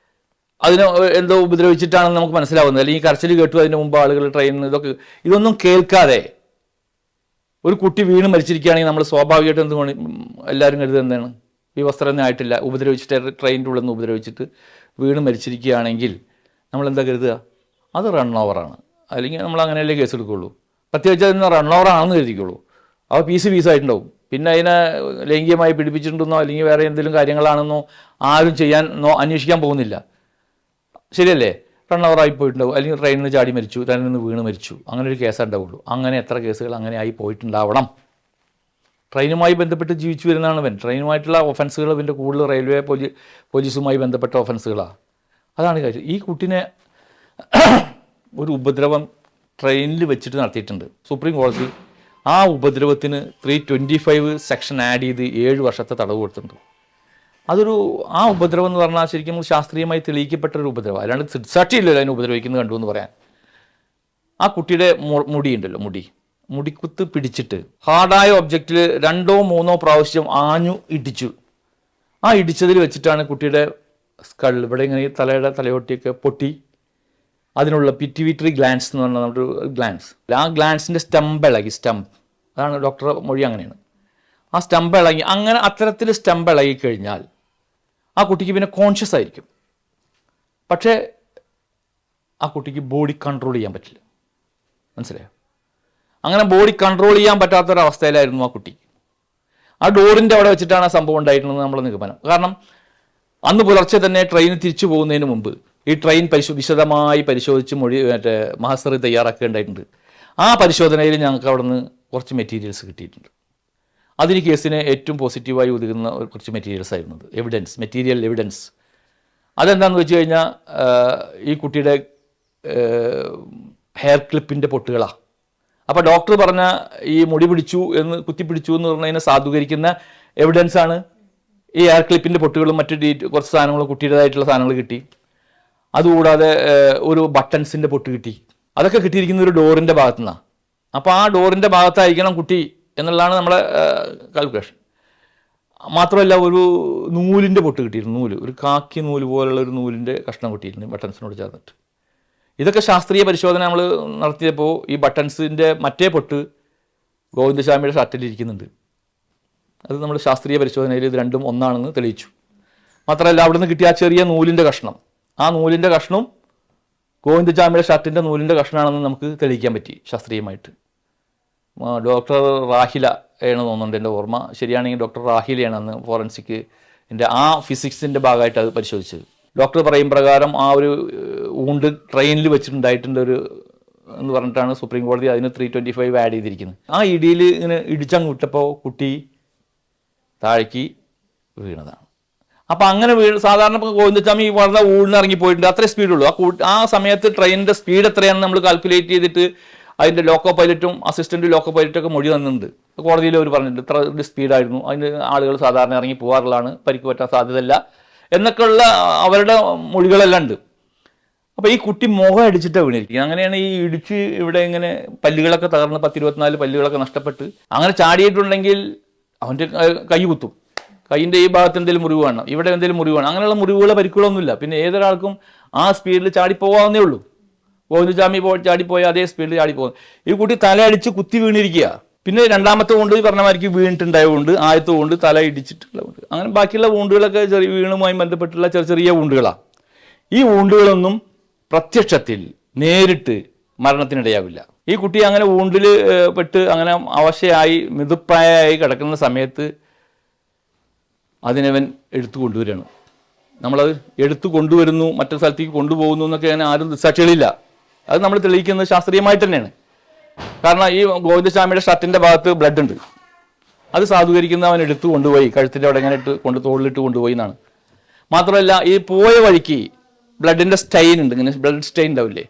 അതിനെ എന്തോ ഉപദ്രവിച്ചിട്ടാണെന്ന് നമുക്ക് മനസ്സിലാവുന്നത്. അല്ലെങ്കിൽ കരച്ചിൽ കേട്ടു അതിന് മുമ്പ് ആളുകൾ ട്രെയിനിൽ ഇതൊന്നും കേൾക്കാതെ ഒരു കുട്ടി വീണ് മരിച്ചിരിക്കുകയാണെങ്കിൽ നമ്മൾ സ്വാഭാവികമായിട്ട് എന്തുകൊണ്ട് എല്ലാവരും കരുതുന്നത് എന്താണ്, വിവസ്ത്രമൊന്നും ആയിട്ടില്ല, ഉപദ്രവിച്ചിട്ട് ട്രെയിനിൻ്റെ ഉള്ളിൽ നിന്ന് ഉപദ്രവിച്ചിട്ട് വീണ് മരിച്ചിരിക്കുകയാണെങ്കിൽ നമ്മളെന്താ കരുതുക, അത് റൺ ഓവറാണ്, അല്ലെങ്കിൽ നമ്മൾ അങ്ങനെയല്ലേ കേസ് എടുക്കുകയുള്ളൂ. പ്രത്യേകിച്ച് അതിന് റൺ ഓവറാണെന്ന് കരുതിക്കുള്ളൂ. അപ്പോൾ പീസായിട്ടുണ്ടാവും. പിന്നെ അതിനെ ലൈംഗികമായി പീഡിപ്പിച്ചിട്ടുണ്ടെന്നോ അല്ലെങ്കിൽ വേറെ എന്തെങ്കിലും കാര്യങ്ങളാണെന്നോ ആരും അന്വേഷിക്കാൻ പോകുന്നില്ല. ശരിയല്ലേ? റൺ ഓവറായി പോയിട്ടുണ്ടാവും, അല്ലെങ്കിൽ ട്രെയിനിൽ നിന്ന് ചാടി മരിച്ചു, ട്രെയിനിൽ നിന്ന് വീണ് മരിച്ചു, അങ്ങനെ ഒരു കേസ് ഉണ്ടാവുള്ളൂ. അങ്ങനെ എത്ര കേസുകൾ അങ്ങനെ ആയി പോയിട്ടുണ്ടാവണം. ട്രെയിനുമായി ബന്ധപ്പെട്ട് ജീവിച്ചു വരുന്നതാണ് ഇവൻ. ട്രെയിനുമായിട്ടുള്ള ഒഫൻസുകൾ ഇവൻ്റെ കൂടുതൽ റെയിൽവേ പോലീസുമായി ബന്ധപ്പെട്ട ഒഫൻസുകളാണ്. അതാണ് കാര്യം. ഈ കുട്ടിനെ ഒരു ഉപദ്രവം ട്രെയിനിൽ വെച്ചിട്ട് നടത്തിയിട്ടുണ്ട്. സുപ്രീം കോടതി ആ ഉപദ്രവത്തിന് 325 സെക്ഷൻ ആഡ് ചെയ്ത് 7 വർഷത്തെ തടവ് കൊടുത്തിട്ടുണ്ട്. ആ ഉപദ്രവം എന്ന് പറഞ്ഞാൽ ശരിക്കും ശാസ്ത്രീയമായി തെളിയിക്കപ്പെട്ടൊരു ഉപദ്രവം, അല്ലാണ്ട് സാക്ഷിയില്ലല്ലോ അതിനെ ഉപദ്രവിക്കുന്നത് കണ്ടു എന്ന് പറയാൻ. ആ കുട്ടിയുടെ മുടിയുണ്ടല്ലോ, മുടിക്കുത്ത് പിടിച്ചിട്ട് ഹാർഡായ ഒബ്ജക്റ്റിൽ 2-3 പ്രാവശ്യം ആഞ്ഞു ഇടിച്ചു. ആ ഇടിച്ചതിൽ വെച്ചിട്ടാണ് കുട്ടിയുടെ സ്കൾ ഇവിടെ ഇങ്ങനെ തലയോട്ടിയൊക്കെ പൊട്ടി. അതിനുള്ള പിറ്റ്യൂട്ടറി ഗ്ലാൻസ് എന്ന് പറഞ്ഞാൽ നമ്മുടെ ഗ്ലാൻസ്, ആ ഗ്ലാൻസിൻ്റെ സ്റ്റംപ് അതാണ് ഡോക്ടറുടെ മൊഴി, അങ്ങനെയാണ്. ആ സ്റ്റംപ് ഇളകി, അങ്ങനെ അത്തരത്തിൽ സ്റ്റംപ് ഇളകിക്കഴിഞ്ഞാൽ ആ കുട്ടിക്ക് പിന്നെ കോൺഷ്യസ് ആയിരിക്കും. പക്ഷേ ആ കുട്ടിക്ക് ബോഡി കൺട്രോൾ ചെയ്യാൻ പറ്റില്ല. മനസ്സിലായോ? അങ്ങനെ ബോഡി കൺട്രോൾ ചെയ്യാൻ പറ്റാത്തൊരവസ്ഥയിലായിരുന്നു ആ കുട്ടി. ആ ഡോറിൻ്റെ അവിടെ വെച്ചിട്ടാണ് ആ സംഭവം ഉണ്ടായിട്ടുള്ളത് നമ്മൾ നിഗമനം. കാരണം അന്ന് പുലർച്ചെ തന്നെ ട്രെയിൻ തിരിച്ചു പോകുന്നതിന് മുമ്പ് ഈ ട്രെയിൻ വിശദമായി പരിശോധിച്ച് മഹസർ തയ്യാറാക്കേണ്ടതായിട്ടുണ്ട്. ആ പരിശോധനയിൽ ഞങ്ങൾക്ക് അവിടെ നിന്ന് കുറച്ച് മെറ്റീരിയൽസ് കിട്ടിയിട്ടുണ്ട്. അതിന് കേസിന് ഏറ്റവും പോസിറ്റീവായി ഒതുങ്ങുന്ന കുറച്ച് മെറ്റീരിയൽസ് ആയിരുന്നത് മെറ്റീരിയൽ എവിഡൻസ്. അതെന്താണെന്ന് വെച്ച് കഴിഞ്ഞാൽ ഈ കുട്ടിയുടെ ഹെയർ ക്ലിപ്പിൻ്റെ പൊട്ടുകളാണ്. അപ്പോൾ ഡോക്ടർ പറഞ്ഞ ഈ മുടി പിടിച്ചു എന്ന് കുത്തിപ്പിടിച്ചു എന്ന് പറഞ്ഞതിനെ സാധൂകരിക്കുന്ന എവിഡൻസാണ് ഈ ഹെയർ ക്ലിപ്പിൻ്റെ പൊട്ടുകളും മറ്റ് കുറച്ച് സാധനങ്ങളും കുട്ടിയുടേതായിട്ടുള്ള സാധനങ്ങൾ കിട്ടി. അതുകൂടാതെ ഒരു ബട്ടൺസിൻ്റെ പൊട്ട് കിട്ടി. അതൊക്കെ കിട്ടിയിരിക്കുന്ന ഒരു ഡോറിൻ്റെ ഭാഗത്തു നിന്നാണ്. അപ്പോൾ ആ ഡോറിൻ്റെ ഭാഗത്തായിരിക്കണം കുട്ടി എന്നുള്ളതാണ് നമ്മളെ കാൽക്കുലേഷൻ. മാത്രമല്ല ഒരു നൂലിൻ്റെ പൊട്ട് കിട്ടിയിരുന്നു. ഒരു കാക്കി നൂല് പോലുള്ള ഒരു നൂലിൻ്റെ കഷ്ണം കിട്ടിയിരുന്നു ബട്ടൺസിനോട് ചേർന്നിട്ട്. ഇതൊക്കെ ശാസ്ത്രീയ പരിശോധന നമ്മൾ നടത്തിയപ്പോൾ ഈ ബട്ടൺസിൻ്റെ മറ്റേ പൊട്ട് ഗോവിന്ദസ്വാമിയുടെ ഷർട്ടിലിരിക്കുന്നുണ്ട്. അത് നമ്മൾ ശാസ്ത്രീയ പരിശോധനയിൽ ഇത് രണ്ടും ഒന്നാണെന്ന് തെളിയിച്ചു. മാത്രമല്ല അവിടെ നിന്ന് കിട്ടിയ ആ ചെറിയ നൂലിൻ്റെ കഷ്ണം, ആ നൂലിൻ്റെ കഷ്ണം ഗോവിന്ദസ്വാമിയുടെ ഷർട്ടിൻ്റെ നൂലിൻ്റെ കഷ്ണമാണെന്ന് നമുക്ക് തെളിയിക്കാൻ പറ്റി ശാസ്ത്രീയമായിട്ട്. ഡോക്ടർ റാഹില ആണ് തോന്നുന്നുണ്ട് എൻ്റെ ഓർമ്മ ശരിയാണെങ്കിൽ, ഡോക്ടർ റാഹിലയാണ് അന്ന് ഫോറൻസിക് ആ ഫിസിക്സിൻ്റെ ഭാഗമായിട്ട് അത് പരിശോധിച്ചത്. ഡോക്ടർ പറയും പ്രകാരം ആ ഒരു ഊണ്ട് ട്രെയിനിൽ വെച്ചിട്ടുണ്ടായിട്ടുണ്ട് എന്ന് പറഞ്ഞിട്ടാണ് സുപ്രീം കോടതി അതിന് 325 ആഡ് ചെയ്തിരിക്കുന്നത്. ആ ഇടിയിൽ ഇങ്ങനെ ഇടിച്ചങ്ങ് വിട്ടപ്പോൾ കുട്ടി താഴേക്ക് വീണതാണ്. അപ്പം അങ്ങനെ സാധാരണ ഗോവിന്ദസ്വാമി വളരെ ഊഴ്ന്നിറങ്ങി പോയിട്ടുണ്ട്. അത്രേ സ്പീഡുള്ളൂ. ആ സമയത്ത് ട്രെയിനിൻ്റെ സ്പീഡ് എത്രയാണെന്ന് നമ്മൾ കാൽക്കുലേറ്റ് ചെയ്തിട്ട് അതിൻ്റെ ലോക്കോ പൈലറ്റും അസിസ്റ്റൻറ്റ് ലോക്കോ പൈലറ്റൊക്കെ മൊഴി തന്നിട്ടുണ്ട്. കോടതിയിൽ അവർ പറഞ്ഞിട്ടുണ്ട് ഇത്ര സ്പീഡായിരുന്നു, അതിന് ആളുകൾ സാധാരണ ഇറങ്ങി പോകാറുള്ളതാണ്, പരിക്ക് പറ്റാൻ സാധ്യതയില്ല എന്നൊക്കെയുള്ള അവരുടെ മൊഴികളെല്ലാം ഉണ്ട്. അപ്പോൾ ഈ കുട്ടി മുഖം അടിച്ചിട്ടാണ് വീണിരിക്കുന്നത്. അങ്ങനെയാണ് ഈ ഇടിച്ച് ഇവിടെ ഇങ്ങനെ പല്ലുകളൊക്കെ തകർന്ന് 10-24 പല്ലുകളൊക്കെ നഷ്ടപ്പെട്ട് അങ്ങനെ ചാടിയിട്ടുണ്ടെങ്കിൽ അവൻ്റെ കൈ കുത്തും. കൈയിൻ്റെ ഈ ഭാഗത്ത് എന്തെങ്കിലും മുറിവ് വേണം, ഇവിടെ എന്തെങ്കിലും മുറിവ് വേണം. അങ്ങനെയുള്ള മുറിവുകളോ പരിക്കുകളൊന്നുമില്ല. പിന്നെ ഏതൊരാൾക്കും ആ സ്പീഡിൽ ചാടിപ്പോകാവുന്നേ ഉള്ളൂ. ഗോവിന്ദസ്വാമി ചാടിപ്പോയ അതേ സ്പീഡിൽ ചാടിപ്പോകും. ഈ കുട്ടി തലയടിച്ച് കുത്തി വീണിരിക്കുക. പിന്നെ രണ്ടാമത്തെ കൊണ്ട് പറഞ്ഞ മാതിരിക്ക് വീണിട്ടുണ്ടായതുകൊണ്ട് ആദ്യത്തെ കൊണ്ട് തല ഇടിച്ചിട്ടുള്ള കൊണ്ട് അങ്ങനെ ബാക്കിയുള്ള വൂണ്ടുകളൊക്കെ വീണുമായി ബന്ധപ്പെട്ടുള്ള ചെറിയ ചെറിയ വൂണ്ടുകളാണ്. ഈ വൂണ്ടുകളൊന്നും പ്രത്യക്ഷത്തിൽ നേരിട്ട് മരണത്തിനിടയാവില്ല. ഈ കുട്ടി അങ്ങനെ വൂണ്ടിൽ പെട്ട് അങ്ങനെ അവശയായി മിതുപ്രായമായി കിടക്കുന്ന സമയത്ത് അതിനവൻ എടുത്തു കൊണ്ടുവരികയാണ്. നമ്മളത് എടുത്തു കൊണ്ടുവരുന്നു, മറ്റൊരു സ്ഥലത്തേക്ക് കൊണ്ടുപോകുന്നു എന്നൊക്കെ അങ്ങനെ ആരും സാക്ഷികളില്ല. അത് നമ്മൾ തെളിയിക്കുന്നത് ശാസ്ത്രീയമായിട്ട് തന്നെയാണ്. കാരണം ഈ ഗോവിന്ദസ്വാമിയുടെ ഷർട്ടിൻ്റെ ഭാഗത്ത് ബ്ലഡ് ഉണ്ട്. അത് സാധൂകരിക്കുന്ന അവൻ എടുത്തു കൊണ്ടുപോയി കഴുത്തിൻ്റെ അവിടെ ഇങ്ങനെ തോളിലിട്ട് കൊണ്ടുപോയി എന്നാണ്. മാത്രമല്ല ഈ പോയ വഴിക്ക് ബ്ലഡിൻ്റെ സ്റ്റെയിൻ ഉണ്ട്, ഇങ്ങനെ ബ്ലഡ് സ്റ്റെയിൻ ഉണ്ടാവില്ലേ,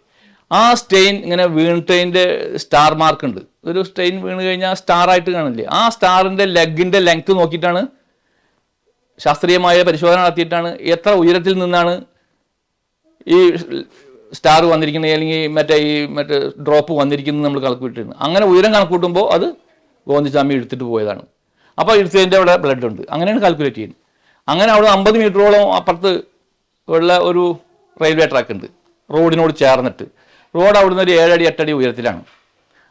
ആ സ്റ്റെയിൻ ഇങ്ങനെ വീണിട്ടതിൻ്റെ സ്റ്റാർ മാർക്ക് ഉണ്ട്. ഒരു സ്റ്റെയിൻ വീണ് കഴിഞ്ഞാൽ സ്റ്റാറായിട്ട് കാണില്ലേ, ആ സ്റ്റാറിൻ്റെ ലെഗിൻ്റെ ലെങ്ത് നോക്കിയിട്ടാണ് ശാസ്ത്രീയമായ പരിശോധന നടത്തിയിട്ടാണ് എത്ര ഉയരത്തിൽ നിന്നാണ് ഈ സ്റ്റാർ വന്നിരിക്കുന്നത് അല്ലെങ്കിൽ മറ്റേ ഡ്രോപ്പ് വന്നിരിക്കുന്നത് നമ്മൾ കണക്കൂട്ടിരുന്നു. അങ്ങനെ ഉയരം കണക്കൂട്ടുമ്പോൾ അത് ഗോവിന്ദസ്വാമി എടുത്തിട്ട് പോയതാണ്. അപ്പോൾ എടുത്തതിൻ്റെ അവിടെ ബ്ലഡ് ഉണ്ട്. അങ്ങനെയാണ് കാൽക്കുലേറ്റ് ചെയ്യുന്നത്. അങ്ങനെ അവിടെ 50 മീറ്ററോളം അപ്പുറത്ത് ഉള്ള ഒരു റെയിൽവേ ട്രാക്ക് ഉണ്ട് റോഡിനോട് ചേർന്നിട്ട്. റോഡ് അവിടുന്ന് ഒരു 7 അടി 8 അടി ഉയരത്തിലാണ്.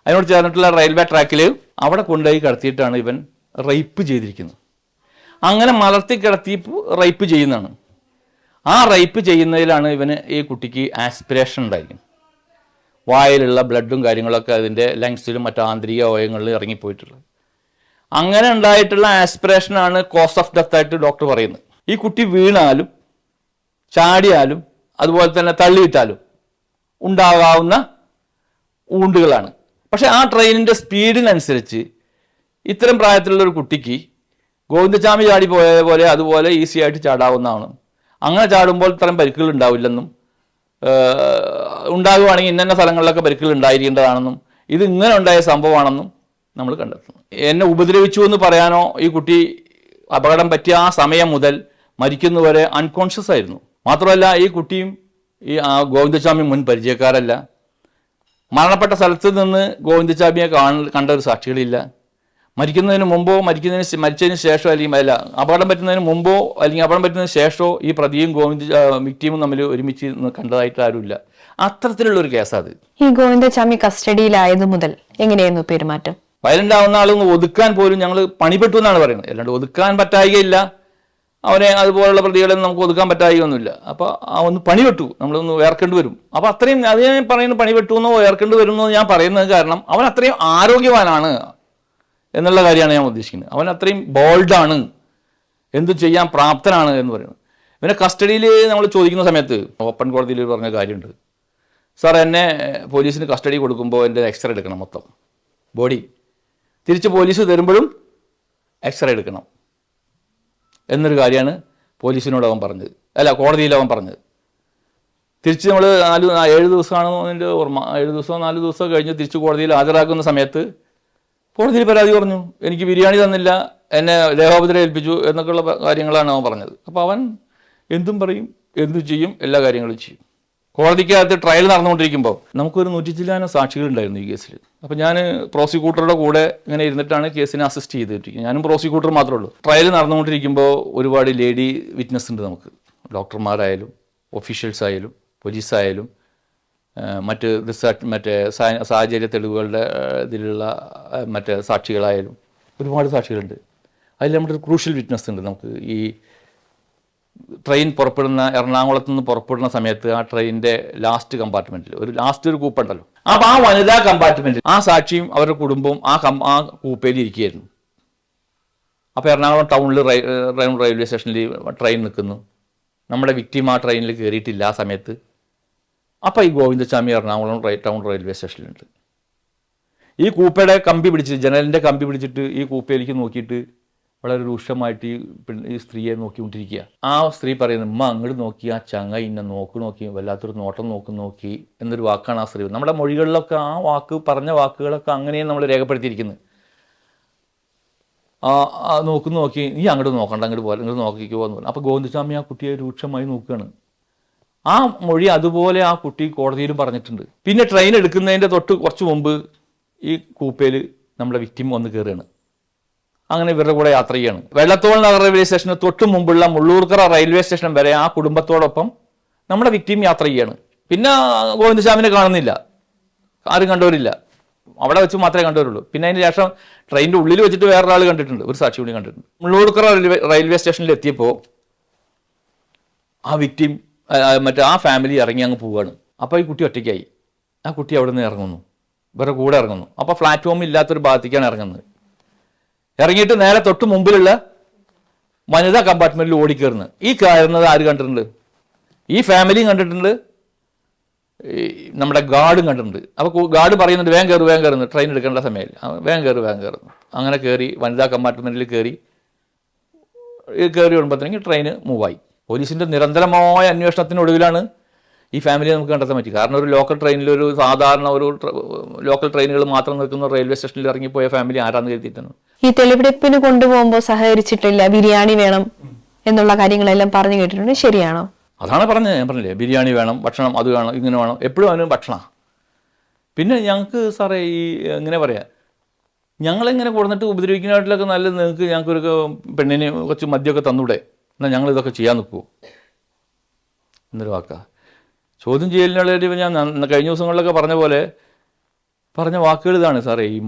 അതിനോട് ചേർന്നിട്ടുള്ള റെയിൽവേ ട്രാക്കിൽ അവിടെ കൊണ്ടുപോയി കിടത്തിയിട്ടാണ് ഇവൻ റേപ്പ് ചെയ്തിരിക്കുന്നത്. അങ്ങനെ മലർത്തി കിടത്തി റേപ്പ് ചെയ്യുന്നതാണ്. ആ റേപ്പ് ചെയ്യുന്നതിലാണ് ഇവന് ഈ കുട്ടിക്ക് ആസ്പിറേഷൻ ഉണ്ടായിരിക്കും. വായിലുള്ള ബ്ലഡും കാര്യങ്ങളൊക്കെ അതിൻ്റെ ലങ്സിലും മറ്റു ആന്തരിക അവയവങ്ങളിലും ഇറങ്ങിപ്പോയിട്ടുള്ളത്. അങ്ങനെ ഉണ്ടായിട്ടുള്ള ആസ്പിറേഷനാണ് കോസ് ഓഫ് ഡെത്ത് ആയിട്ട് ഡോക്ടർ പറയുന്നത്. ഈ കുട്ടി വീണാലും ചാടിയാലും അതുപോലെ തന്നെ തള്ളിയിട്ടാലും ഉണ്ടാകാവുന്ന ഊണ്ടുകളാണ്. പക്ഷെ ആ ട്രെയിനിൻ്റെ സ്പീഡിനനുസരിച്ച് ഇത്തരം പ്രായത്തിലുള്ള ഒരു കുട്ടിക്ക് ഗോവിന്ദസ്വാമി ചാടി പോയ പോലെ അതുപോലെ ഈസി ആയിട്ട് ചാടാവുന്നതാണ്. അങ്ങനെ ചാടുമ്പോൾ ഇത്തരം പരിക്കുകൾ ഉണ്ടാവില്ലെന്നും ഉണ്ടാകുവാണെങ്കിൽ ഇന്ന സ്ഥലങ്ങളിലൊക്കെ പരിക്കുകൾ ഉണ്ടായിരിക്കേണ്ടതാണെന്നും ഇത് ഇങ്ങനെ ഉണ്ടായ സംഭവമാണെന്നും നമ്മൾ കണ്ടെത്തുന്നു. എന്നെ ഉപദ്രവിച്ചു എന്ന് പറയാനോ, ഈ കുട്ടി അപകടം പറ്റിയ ആ സമയം മുതൽ മരിക്കുന്നവരെ അൺകോൺഷ്യസ് ആയിരുന്നു. മാത്രമല്ല ഈ കുട്ടിയും ഈ ഗോവിന്ദസ്വാമി മുൻ പരിചയക്കാരല്ല. മരണപ്പെട്ട സ്ഥലത്ത് നിന്ന് ഗോവിന്ദസ്വാമിയെ കണ്ട ഒരു സാക്ഷികളില്ല. മരിക്കുന്നതിന് മുമ്പോ മരിച്ചതിന് ശേഷമോ അല്ലെങ്കിൽ അപകടം പറ്റുന്നതിന് മുമ്പോ അല്ലെങ്കിൽ അപകടം പറ്റുന്നതിന് ശേഷമോ ഈ പ്രതിയും വിക്ടിമും തമ്മിൽ ഒരുമിച്ച് കണ്ടതായിട്ട് ആരുമില്ല. അത്തരത്തിലുള്ളൊരു കേസാണ്. ഈ ഗോവിന്ദസ്വാമി കസ്റ്റഡിയിലായത് മുതൽ എങ്ങനെയായിരുന്നു പെരുമാറ്റം? വയലന്റ് ആവുന്ന ആളൊന്ന് ഒതുക്കാൻ പോലും ഞങ്ങൾ പണിപ്പെട്ടു എന്നാണ് പറയുന്നത്. അല്ലാണ്ട് ഒതുക്കാൻ പറ്റായികയില്ല. അവനെ അതുപോലുള്ള പ്രതികളെ നമുക്ക് ഒതുക്കാൻ പറ്റായൊന്നുമില്ല. അപ്പോൾ ഒന്ന് പണി വെട്ടു, നമ്മളൊന്ന് വേർക്കേണ്ടി വരും. അപ്പോൾ അത്രയും അത് ഞാൻ പറയുന്നത് പണി വെട്ടുമെന്നോ വേർക്കേണ്ടി വരുമെന്നോ ഞാൻ പറയുന്നത് കാരണം അവൻ അത്രയും ആരോഗ്യവാനാണ് എന്നുള്ള കാര്യമാണ് ഞാൻ ഉദ്ദേശിക്കുന്നത്. അവൻ അത്രയും ബോൾഡാണ്, എന്തു ചെയ്യാൻ പ്രാപ്തനാണ് എന്ന് പറയുന്നത്. പിന്നെ കസ്റ്റഡിയിൽ നമ്മൾ ചോദിക്കുന്ന സമയത്ത് ഓപ്പൺ കോടതിയിൽ പറഞ്ഞ കാര്യമുണ്ട്, സാർ എന്നെ പോലീസിന് കസ്റ്റഡി കൊടുക്കുമ്പോൾ എൻ്റെ എക്സ്റേ എടുക്കണം മൊത്തം ബോഡി, തിരിച്ച് പോലീസ് തരുമ്പോഴും എക്സ്റേ എടുക്കണം എന്നൊരു കാര്യമാണ് പോലീസിനോട് അവൻ പറഞ്ഞത്, അല്ല കോടതിയിൽ അവൻ പറഞ്ഞത്. തിരിച്ച് നമ്മൾ 7 ദിവസമാണെന്നോ എൻ്റെ ഓർമ്മ, 7 ദിവസമോ 4 ദിവസമോ കഴിഞ്ഞ് തിരിച്ച് കോടതിയിൽ ഹാജരാക്കുന്ന സമയത്ത് കോടതിയിൽ പരാതി പറഞ്ഞു, എനിക്ക് ബിരിയാണി തന്നില്ല, എന്നെ ദേഹോപദ്രവം ഏൽപ്പിച്ചു എന്നൊക്കെയുള്ള കാര്യങ്ങളാണ് അവൻ പറഞ്ഞത്. അപ്പോൾ അവൻ എന്തും പറയും, എന്തും ചെയ്യും, എല്ലാ കാര്യങ്ങളും ചെയ്യും. കോടതിക്കകത്ത് ട്രയൽ നടന്നുകൊണ്ടിരിക്കുമ്പോൾ നമുക്കൊരു 100 സാക്ഷികളുണ്ടായിരുന്നു ഈ കേസിൽ. അപ്പോൾ ഞാൻ പ്രോസിക്യൂട്ടറുടെ കൂടെ ഇങ്ങനെ ഇരുന്നിട്ടാണ് കേസിനെ അസിസ്റ്റ് ചെയ്തിരിക്കുന്നത്. ഞാനും പ്രോസിക്യൂട്ടർ മാത്രമേ ഉള്ളൂ. ട്രയൽ നടന്നുകൊണ്ടിരിക്കുമ്പോൾ ഒരുപാട് ലേഡി വിറ്റ്നസ് ഉണ്ട് നമുക്ക്, ഡോക്ടർമാരായാലും ഒഫീഷ്യൽസ് ആയാലും പോലീസായാലും മറ്റ് സാഹചര്യ തെളിവുകളുടെ ഇതിലുള്ള മറ്റ് സാക്ഷികളായാലും ഒരുപാട് സാക്ഷികളുണ്ട്. അതിൽ നമ്മുടെ ഒരു ക്രൂഷ്യൽ വിറ്റ്നസ് ഉണ്ട് നമുക്ക്. ഈ ട്രെയിൻ പുറപ്പെടുന്ന എറണാകുളത്ത് നിന്ന് പുറപ്പെടുന്ന സമയത്ത് ആ ട്രെയിനിൻ്റെ ലാസ്റ്റ് കമ്പാർട്ട്മെൻറ്റിൽ ഒരു കൂപ്പുണ്ടല്ലോ, അപ്പോൾ ആ വനിതാ കമ്പാർട്ട്മെൻറ്റിൽ ആ സാക്ഷിയും അവരുടെ കുടുംബവും ആ കൂപ്പയിൽ ഇരിക്കുകയായിരുന്നു. അപ്പോൾ എറണാകുളം ടൗണിൽ റെയിൽവേ സ്റ്റേഷനിൽ ട്രെയിൻ നിൽക്കുന്നു, നമ്മുടെ വിക്ടിം ആ ട്രെയിനിൽ കയറിയിട്ടില്ല ആ സമയത്ത്. അപ്പോൾ ഈ ഗോവിന്ദസ്വാമി എറണാകുളം ടൗൺ റെയിൽവേ സ്റ്റേഷനിലുണ്ട്. ഈ കൂപ്പയുടെ കമ്പി പിടിച്ചിട്ട്, ജനലിൻ്റെ കമ്പി പിടിച്ചിട്ട് ഈ കൂപ്പയിലേക്ക് നോക്കിയിട്ട് വളരെ രൂക്ഷമായിട്ട് ഈ സ്ത്രീയെ നോക്കിക്കൊണ്ടിരിക്കുക. ആ സ്ത്രീ പറയുന്നത്, ഉമ്മ അങ്ങോട്ട് നോക്കി, ആ ചങ്ങ ഇന്നെ നോക്കി വല്ലാത്തൊരു നോട്ടം നോക്കി എന്നൊരു വാക്കാണ് ആ സ്ത്രീ. നമ്മുടെ മൊഴികളിലൊക്കെ ആ പറഞ്ഞ വാക്കുകളൊക്കെ അങ്ങനെയാണ് നമ്മൾ രേഖപ്പെടുത്തിയിരിക്കുന്നത്. നോക്കി, നീ അങ്ങോട്ട് നോക്കണ്ട, അങ്ങോട്ട് പോലെ ഇങ്ങോട്ട് നോക്കിക്കോ എന്ന് പറഞ്ഞു. അപ്പോൾ ഗോവിന്ദസ്വാമി ആ കുട്ടിയെ രൂക്ഷമായി നോക്കുകയാണ്. ആ മൊഴി അതുപോലെ ആ കുട്ടി കോടതിയിലും പറഞ്ഞിട്ടുണ്ട്. പിന്നെ ട്രെയിൻ എടുക്കുന്നതിൻ്റെ കുറച്ച് മുമ്പ് ഈ കൂപ്പയിൽ നമ്മുടെ വിക്ടിം വന്ന് കയറുകയാണ്. അങ്ങനെ ഇവരുടെ കൂടെ യാത്ര ചെയ്യാണ്. വെള്ളത്തോൾ നഗർ റെയിൽവേ സ്റ്റേഷന് തൊട്ട് മുമ്പുള്ള മുള്ളൂർക്കര റെയിൽവേ സ്റ്റേഷൻ വരെ ആ കുടുംബത്തോടൊപ്പം നമ്മുടെ വിക്ടിം യാത്ര ചെയ്യാണ്. പിന്നെ ഗോവിന്ദസ്വാമിനെ കാണുന്നില്ല, ആരും കണ്ടവരില്ല, അവിടെ വെച്ച് മാത്രമേ കണ്ടവരുള്ളൂ. പിന്നെ അതിന് ശേഷം ട്രെയിനിൻ്റെ ഉള്ളിൽ വെച്ചിട്ട് വേറൊരാൾ കണ്ടിട്ടുണ്ട്, ഒരു സാക്ഷി കൂടി കണ്ടിട്ടുണ്ട്. മുള്ളൂർക്കര റെയിൽവേ സ്റ്റേഷനിൽ എത്തിയപ്പോൾ ആ വിക്ടിം ആ ഫാമിലി ഇറങ്ങി അങ്ങ് പോവുകയാണ്. അപ്പോൾ ഈ കുട്ടി ഒറ്റയ്ക്കായി. ആ കുട്ടി അവിടെ നിന്ന് ഇറങ്ങുന്നു, ഇവരുടെ കൂടെ ഇറങ്ങുന്നു. അപ്പോൾ പ്ലാറ്റ്ഫോം ഇല്ലാത്തൊരു ഭാഗത്തേക്കാണ് ഇറങ്ങുന്നത്. ഇറങ്ങിയിട്ട് നേരെ തൊട്ട് മുമ്പിലുള്ള വനിതാ കമ്പാർട്ട്മെൻറ്റിൽ ഓടിക്കയറുന്നത്. ഈ കയറുന്നത് ആര് കണ്ടിട്ടുണ്ട്? ഈ ഫാമിലിയും കണ്ടിട്ടുണ്ട്, നമ്മുടെ ഗാർഡും കണ്ടിട്ടുണ്ട്. അപ്പോൾ ഗാർഡ് പറയുന്നുണ്ട്, വേഗം കയറുന്നു, ട്രെയിൻ എടുക്കേണ്ട സമയമില്ല, വേഗം കയറുന്നു. അങ്ങനെ കയറി വനിതാ കമ്പാർട്ട്മെൻറ്റിൽ കയറി വരുമ്പോഴത്തേക്ക് ട്രെയിൻ മൂവായി. പോലീസിൻ്റെ നിരന്തരമായ അന്വേഷണത്തിനൊടുവിലാണ് ഈ ഫാമിലിയെ നമുക്ക് കണ്ടെത്താൻ പറ്റി. കാരണം ഒരു ലോക്കൽ ട്രെയിനിൽ, ഒരു സാധാരണ ലോക്കൽ ട്രെയിനുകൾ മാത്രം നിൽക്കുന്ന റെയിൽവേ സ്റ്റേഷനിൽ ഇറങ്ങിപ്പോയ ഫാമിലി ആരാന്ന് കരുതിയിട്ടാണ്. ഈ തെളിവെടുപ്പിന് കൊണ്ടുപോകുമ്പോൾ സഹകരിച്ചിട്ടില്ല, ബിരിയാണി വേണം എന്നുള്ള കാര്യങ്ങളെല്ലാം പറഞ്ഞു കേട്ടിട്ടുണ്ട്, ശരിയാണോ? അതാണ് പറഞ്ഞത്, ഞാൻ പറഞ്ഞില്ലേ, ബിരിയാണി വേണം, ഭക്ഷണം അത് വേണം, ഇങ്ങനെ വേണം, എപ്പോഴും അവന് ഭക്ഷണം. പിന്നെ ഞങ്ങൾക്ക് സാറേ എങ്ങനെ പറയാം, ഞങ്ങളിങ്ങനെ കൊടുത്തിട്ട് ഉപദ്രവിക്കുന്നതായിട്ടൊക്കെ നല്ലത്, ഞങ്ങൾക്കൊരു പെണ്ണിന് കുറച്ച് മദ്യമൊക്കെ തന്നൂടെ, എന്നാൽ ഞങ്ങൾ ഇതൊക്കെ ചെയ്യാൻ നിൽക്കുമോ എന്നൊരു വാക്കാ. ചോദ്യം ചെയ്യലിനുള്ള ഞാൻ കഴിഞ്ഞ ദിവസങ്ങളിലൊക്കെ പറഞ്ഞ വാക്കുകൾ ഇതാണ് സാറേ. ഈ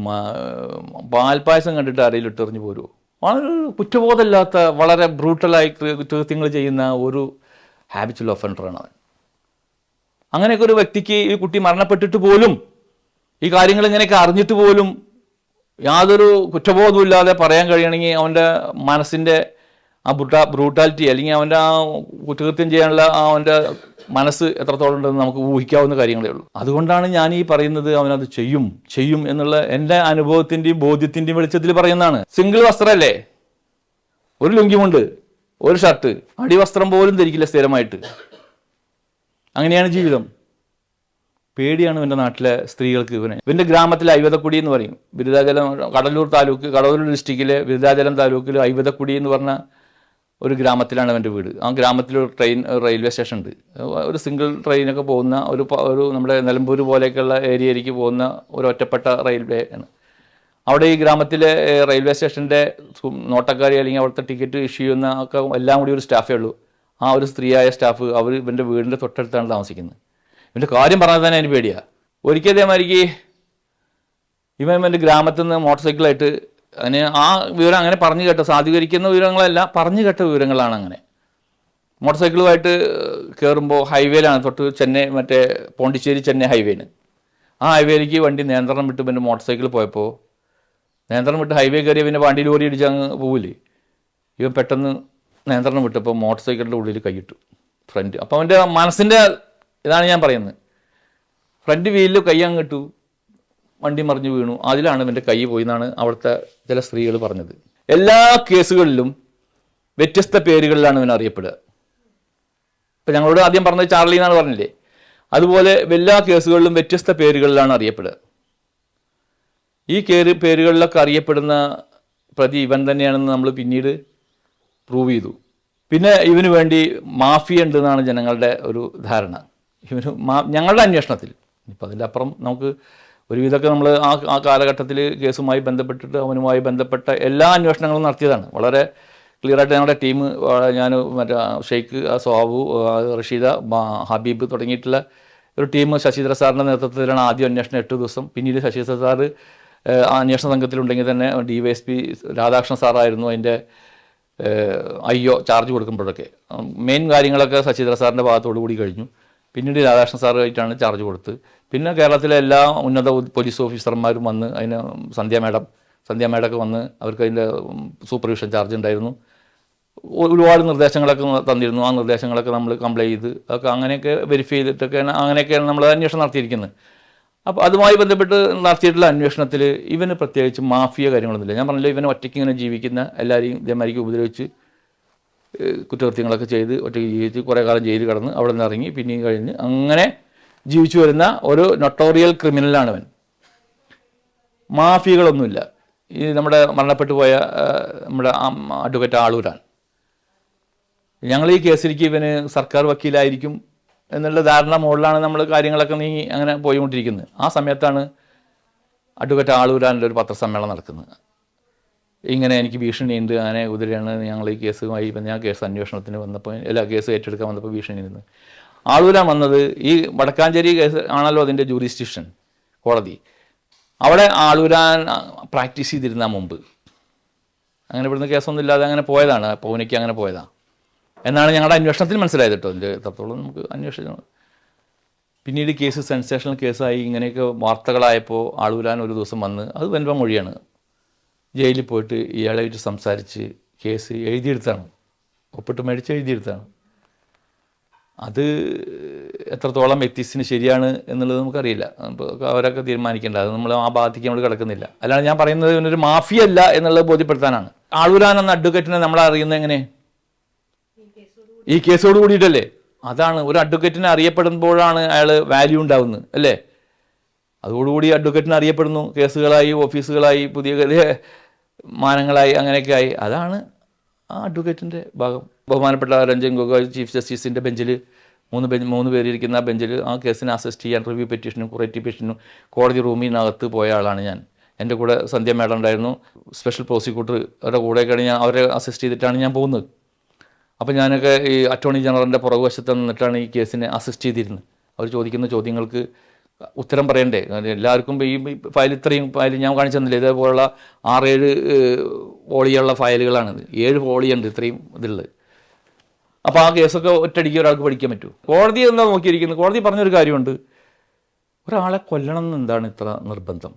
പാൽപ്പായസം കണ്ടിട്ട് ആരെയും ഇട്ടെറിഞ്ഞു പോരുമോ? വളരെ കുറ്റബോധമില്ലാത്ത, വളരെ ബ്രൂട്ടലായി കൃത്യങ്ങൾ ചെയ്യുന്ന ഒരു ഹാബിച്വൽ ഒഫൻഡറാണ് അവൻ. അങ്ങനെയൊക്കെ ഒരു വ്യക്തിക്ക്, ഈ കുട്ടി മരണപ്പെട്ടിട്ട് പോലും, ഈ കാര്യങ്ങൾ ഇങ്ങനെയൊക്കെ അറിഞ്ഞിട്ട് പോലും യാതൊരു കുറ്റബോധവും ഇല്ലാതെ പറയാൻ കഴിയണമെങ്കിൽ അവൻ്റെ മനസ്സിൻ്റെ ആ ബ്രൂട്ടാലിറ്റി, അല്ലെങ്കിൽ അവൻ്റെ ആ കുറ്റകൃത്യം ചെയ്യാനുള്ള അവൻ്റെ മനസ്സ് എത്രത്തോളം ഉണ്ടെന്ന് നമുക്ക് ഊഹിക്കാവുന്ന കാര്യങ്ങളേ ഉള്ളൂ. അതുകൊണ്ടാണ് ഞാൻ ഈ പറയുന്നത്, അവനത് ചെയ്യും എന്നുള്ള എൻ്റെ അനുഭവത്തിൻ്റെയും ബോധ്യത്തിൻ്റെയും വെളിച്ചത്തിൽ പറയുന്നതാണ്. സിംഗിൾ വസ്ത്രമല്ലേ, ഒരു ലുങ്കിമുണ്ട്, ഒരു ഷർട്ട്, അടിവസ്ത്രം പോലും ധരിക്കില്ല സ്ഥിരമായിട്ട്. അങ്ങനെയാണ് ജീവിതം. പേടിയാണ് ഇവൻ്റെ നാട്ടിലെ സ്ത്രീകൾക്ക്. ഇവൻ്റെ ഗ്രാമത്തിൽ ഐവതക്കുടി എന്ന് പറയും, ബിരുദാചലം, കടലൂർ ഡിസ്ട്രിക്റ്റിലെ ബിരുദാചലം താലൂക്കിൽ ഐവതക്കുടി എന്ന് പറഞ്ഞ ഒരു ഗ്രാമത്തിലാണ് അവൻ്റെ വീട്. ആ ഗ്രാമത്തിലൊരു റെയിൽവേ സ്റ്റേഷൻ ഉണ്ട്. ഒരു സിംഗിൾ ട്രെയിനൊക്കെ പോകുന്ന ഒരു നമ്മുടെ നിലമ്പൂർ പോലെയൊക്കെയുള്ള ഏരിയയിലേക്ക് പോകുന്ന ഒരു ഒറ്റപ്പെട്ട റെയിൽവേ ആണ്. അവിടെ ഈ ഗ്രാമത്തിലെ റെയിൽവേ സ്റ്റേഷൻ്റെ നോട്ടക്കാരി, അല്ലെങ്കിൽ അവിടുത്തെ ടിക്കറ്റ് ഇഷ്യൂ ചെയ്യുന്ന ഒക്കെ എല്ലാം കൂടി ഒരു സ്റ്റാഫേ ഉള്ളൂ. ആ ഒരു സ്ത്രീയായ സ്റ്റാഫ് അവർ ഇവൻ്റെ വീടിൻ്റെ തൊട്ടടുത്താണ് താമസിക്കുന്നത്. ഇവൻ്റെ കാര്യം പറഞ്ഞാൽ തന്നെ എനിക്ക് പേടിയാണ്. ഒരിക്കൽ അതേമാതിരിക്ക് ഇവൻ എൻ്റെ ഗ്രാമത്തിൽ നിന്ന് മോട്ടോർ സൈക്കിളായിട്ട് അതിന് ആ വിവരം അങ്ങനെ പറഞ്ഞു കേട്ട സാധൂകരിക്കുന്ന വിവരങ്ങളല്ല, പറഞ്ഞു കേട്ട വിവരങ്ങളാണ്. അങ്ങനെ മോട്ടോർ സൈക്കിളുമായിട്ട് കയറുമ്പോൾ ഹൈവേയിലാണ്, തൊട്ട് ചെന്നൈ മറ്റേ പോണ്ടിച്ചേരി ചെന്നൈ ഹൈവേന്. ആ ഹൈവേയിലേക്ക് വണ്ടി നിയന്ത്രണം വിട്ട് പിന്നെ മോട്ടോർ സൈക്കിൾ പോയപ്പോൾ നിയന്ത്രണം വിട്ട് ഹൈവേ കയറിയ പിന്നെ വണ്ടി ലോറി ഇടിച്ച് അങ്ങ് പോവില്ലേ, ഇവൻ പെട്ടെന്ന് നിയന്ത്രണം വിട്ടപ്പോൾ മോട്ടോർ സൈക്കിളിൻ്റെ ഉള്ളിൽ കൈയിട്ടു ഫ്രണ്ട്. അപ്പോൾ അവൻ്റെ മനസ്സിൻ്റെ ഇതാണ് ഞാൻ പറയുന്നത്. ഫ്രണ്ട് വീലിൽ കൈ അങ്ങിട്ടു, വണ്ടി മറിഞ്ഞു വീണു. അതിലാണ് ഇവൻ്റെ കൈ പോയി എന്നാണ് അവിടുത്തെ ചില സ്ത്രീകൾ പറഞ്ഞത്. എല്ലാ കേസുകളിലും വ്യത്യസ്ത പേരുകളിലാണ് ഇവൻ അറിയപ്പെടുക. ഇപ്പം ഞങ്ങളോട് ആദ്യം പറഞ്ഞത് ചാർലി എന്നാണ് പറഞ്ഞില്ലേ, അതുപോലെ എല്ലാ കേസുകളിലും വ്യത്യസ്ത പേരുകളിലാണ് അറിയപ്പെടുക. ഈ പേരുകളിലൊക്കെ അറിയപ്പെടുന്ന പ്രതി ഇവൻ തന്നെയാണെന്ന് നമ്മൾ പിന്നീട് പ്രൂവ് ചെയ്തു. പിന്നെ ഇവന് വേണ്ടി മാഫിയ ഉണ്ടെന്നാണ് ജനങ്ങളുടെ ഒരു ധാരണ. ഞങ്ങളുടെ അന്വേഷണത്തിൽ ഇപ്പം അതിൻ്റെ അപ്പുറം നമുക്ക് ഒരുവിധമൊക്കെ നമ്മൾ ആ കാലഘട്ടത്തിൽ കേസുമായി ബന്ധപ്പെട്ടിട്ട് അവനുമായി ബന്ധപ്പെട്ട എല്ലാ അന്വേഷണങ്ങളും നടത്തിയതാണ്. വളരെ ക്ലിയറായിട്ട് ഞങ്ങളുടെ ടീം, ഞാൻ മറ്റേ ഷെയ്ഖ്, സോബു, റഷീദ, ഹബീബ് തുടങ്ങിയിട്ടുള്ള ഒരു ടീം ശശീന്ദ്ര സാറിൻ്റെ നേതൃത്വത്തിലാണ് ആദ്യം അന്വേഷണം 8 ദിവസം. പിന്നീട് ശശീന്ദ്ര സാറ് ആ അന്വേഷണ സംഘത്തിലുണ്ടെങ്കിൽ തന്നെ DYSP രാധാകൃഷ്ണൻ സാറായിരുന്നു അതിൻ്റെ ചാർജ് കൊടുക്കുമ്പോഴൊക്കെ. മെയിൻ കാര്യങ്ങളൊക്കെ ശശീന്ദ്ര സാറിൻ്റെ ഭാഗത്തോടു കൂടി കഴിഞ്ഞു. പിന്നീട് രാധാകൃഷ്ണൻ സാറായിട്ടാണ് ചാർജ് കൊടുത്ത്. പിന്നെ കേരളത്തിലെ എല്ലാ ഉന്നത പോലീസ് ഓഫീസർമാരും വന്ന് അതിന് സന്ധ്യ മേഡമൊക്കെ വന്ന് അവർക്ക് അതിൻ്റെ സൂപ്പർവിഷൻ ചാർജ് ഉണ്ടായിരുന്നു. ഒരുപാട് നിർദ്ദേശങ്ങളൊക്കെ തന്നിരുന്നു. ആ നിർദ്ദേശങ്ങളൊക്കെ നമ്മൾ കംപ്ലൈ ചെയ്ത് അതൊക്കെ അങ്ങനെയൊക്കെ വെരിഫൈ ചെയ്തിട്ടൊക്കെയാണ് അങ്ങനെയൊക്കെയാണ് നമ്മൾ അന്വേഷണം നടത്തിയിരിക്കുന്നത്. അപ്പോൾ അതുമായി ബന്ധപ്പെട്ട് നടത്തിയിട്ടുള്ള അന്വേഷണത്തിൽ ഇവന് പ്രത്യേകിച്ച് മാഫിയ കാര്യങ്ങളൊന്നുമില്ല. ഞാൻ പറഞ്ഞില്ല, ഇവന് ഒറ്റയ്ക്ക് ഇങ്ങനെ ജീവിക്കുന്ന എല്ലാവരെയും ഇതേമാതിരിക്ക് ഉപദ്രവിച്ച് കുറ്റകൃത്യങ്ങളൊക്കെ ചെയ്ത് ഒറ്റയ്ക്ക് ജീവിച്ച് കുറേ കാലം ജയിലിൽ കിടന്ന് അവിടെ നിന്ന് ഇറങ്ങി പിന്നെയും കഴിഞ്ഞ് അങ്ങനെ ജീവിച്ചു വരുന്ന ഒരു നൊട്ടോറിയൽ ക്രിമിനലാണ് അവൻ. മാഫിയകളൊന്നുമില്ല. ഈ നമ്മുടെ മരണപ്പെട്ടു പോയ നമ്മുടെ അഡ്വക്കേറ്റ് ആളൂരാൻ, ഞങ്ങൾ ഈ കേസിലേക്ക് ഇവന് സർക്കാർ വക്കീലായിരിക്കും എന്നുള്ള ധാരണ മുകളിലാണ് നമ്മൾ കാര്യങ്ങളൊക്കെ നീങ്ങി അങ്ങനെ പോയിക്കൊണ്ടിരിക്കുന്നത്. ആ സമയത്താണ് അഡ്വക്കേറ്റ് ആളൂരാൻ്റെ ഒരു പത്രസമ്മേളനം നടക്കുന്നത്. ഇങ്ങനെ എനിക്ക് ഭീഷണിയുണ്ട്, അങ്ങനെ കുതിരയാണ്, ഞങ്ങൾ ഈ കേസുമായി ഞാൻ കേസ് അന്വേഷണത്തിന് വന്നപ്പോൾ കേസ് ഏറ്റെടുക്കാൻ വന്നപ്പോൾ ഭീഷണിയിരുന്നു. ആളൂരാൻ വന്നത് ഈ വടക്കാഞ്ചേരി കേസ് ആണല്ലോ അതിൻ്റെ ജൂറിസ്ഡിക്ഷൻ കോടതി. അവിടെ ആളൂരാൻ പ്രാക്ടീസ് ചെയ്തിരുന്ന മുമ്പ് അങ്ങനെ ഇവിടുന്ന് കേസൊന്നും ഇല്ലാതെ അങ്ങനെ പോയതാണ്, പൗനയ്ക്ക് അങ്ങനെ പോയതാണ് എന്നാണ് ഞങ്ങളുടെ അന്വേഷണത്തിൽ മനസ്സിലായത് കേട്ടോ. അതിൻ്റെ എത്രത്തോളം നമുക്ക് അന്വേഷിക്കണം. പിന്നീട് കേസ് സെൻസേഷണൽ കേസായി ഇങ്ങനെയൊക്കെ വാർത്തകളായപ്പോൾ ആളൂരാൻ ഒരു ദിവസം വന്ന്, അത് വെൻപ മൊഴിയാണ്, ജയിലിൽ പോയിട്ട് ഇയാളെ വെച്ച് സംസാരിച്ച് കേസ് എഴുതിയെടുത്താണ്, ഒപ്പിട്ട് മേടിച്ച് എഴുതിയെടുത്താണ്. അത് എത്രത്തോളം എത്തിക്സിന് ശരിയാണ് എന്നുള്ളത് നമുക്കറിയില്ല, അവരൊക്കെ തീരുമാനിക്കേണ്ട, അത് നമ്മൾ ആ ഭാഗത്തേക്ക് നമ്മൾ കിടക്കുന്നില്ല. അല്ലാതെ ഞാൻ പറയുന്നത് ഇവനൊരു മാഫിയ അല്ല എന്നുള്ളത് ബോധ്യപ്പെടുത്താനാണ്. ആളൂരാൻ എന്ന അഡ്വക്കേറ്റിനെ നമ്മൾ അറിയുന്നത് എങ്ങനെ? ഈ കേസോട് കൂടിയിട്ടല്ലേ. അതാണ് ഒരു അഡ്വക്കേറ്റിനെ അറിയപ്പെടുമ്പോഴാണ് അയാൾ വാല്യൂ ഉണ്ടാവുന്നത് അല്ലേ. അതോടുകൂടി അഡ്വക്കേറ്റിനെ അറിയപ്പെടുന്നു, കേസുകളായി, ഓഫീസുകളായി, പുതിയ മാനങ്ങളായി, അങ്ങനെയൊക്കെ ആയി. അതാണ് ആ അഡ്വക്കേറ്റിൻ്റെ ഭാഗം. ബഹുമാനപ്പെട്ട രഞ്ജൻ ഗൊഗോയ് ചീഫ് ജസ്റ്റിസിൻ്റെ ബെഞ്ചിൽ മൂന്ന് പേരിരിക്കുന്ന ബെഞ്ചിൽ ആ കേസിനെ അസിസ്റ്റ് ചെയ്യാൻ റിവ്യൂ പെറ്റീഷനും കുറേറ്റീവ് പെറ്റീഷനും കോടതി റൂമിനകത്ത് പോയ ആളാണ് ഞാൻ. എൻ്റെ കൂടെ സന്ധ്യ മേഡം ഉണ്ടായിരുന്നു, സ്പെഷ്യൽ പ്രോസിക്യൂട്ടർ, അവരുടെ കൂടെയൊക്കെയാണ് ഞാൻ, അവരെ അസിസ്റ്റ് ചെയ്തിട്ടാണ് ഞാൻ പോകുന്നത്. അപ്പോൾ ഞാനൊക്കെ ഈ അറ്റോർണി ജനറലിൻ്റെ പുറകുവശത്ത് നിന്നിട്ടാണ് ഈ കേസിനെ അസിസ്റ്റ് ചെയ്തിരുന്നത്. അവർ ചോദിക്കുന്ന ചോദ്യങ്ങൾക്ക് ഉത്തരം പറയണ്ടേ. എല്ലാവർക്കും ഈ ഇത്രയും ഫയൽ ഞാൻ കാണിച്ചു തന്നില്ല, ഇതേപോലുള്ള 6-7 വോളിയുള്ള ഫയലുകളാണിത്. 7 വോളിയുണ്ട് ഇത്രയും ഇതുള്ളത്. അപ്പോൾ ആ കേസൊക്കെ ഒറ്റയടിക്ക് ഒരാൾക്ക് പഠിക്കാൻ പറ്റുമോ? കോടതി എന്താ നോക്കിയിരിക്കുന്നത്? കോടതി പറഞ്ഞൊരു കാര്യമുണ്ട്, ഒരാളെ കൊല്ലണം എന്ന് എന്താണ് ഇത്ര നിർബന്ധം?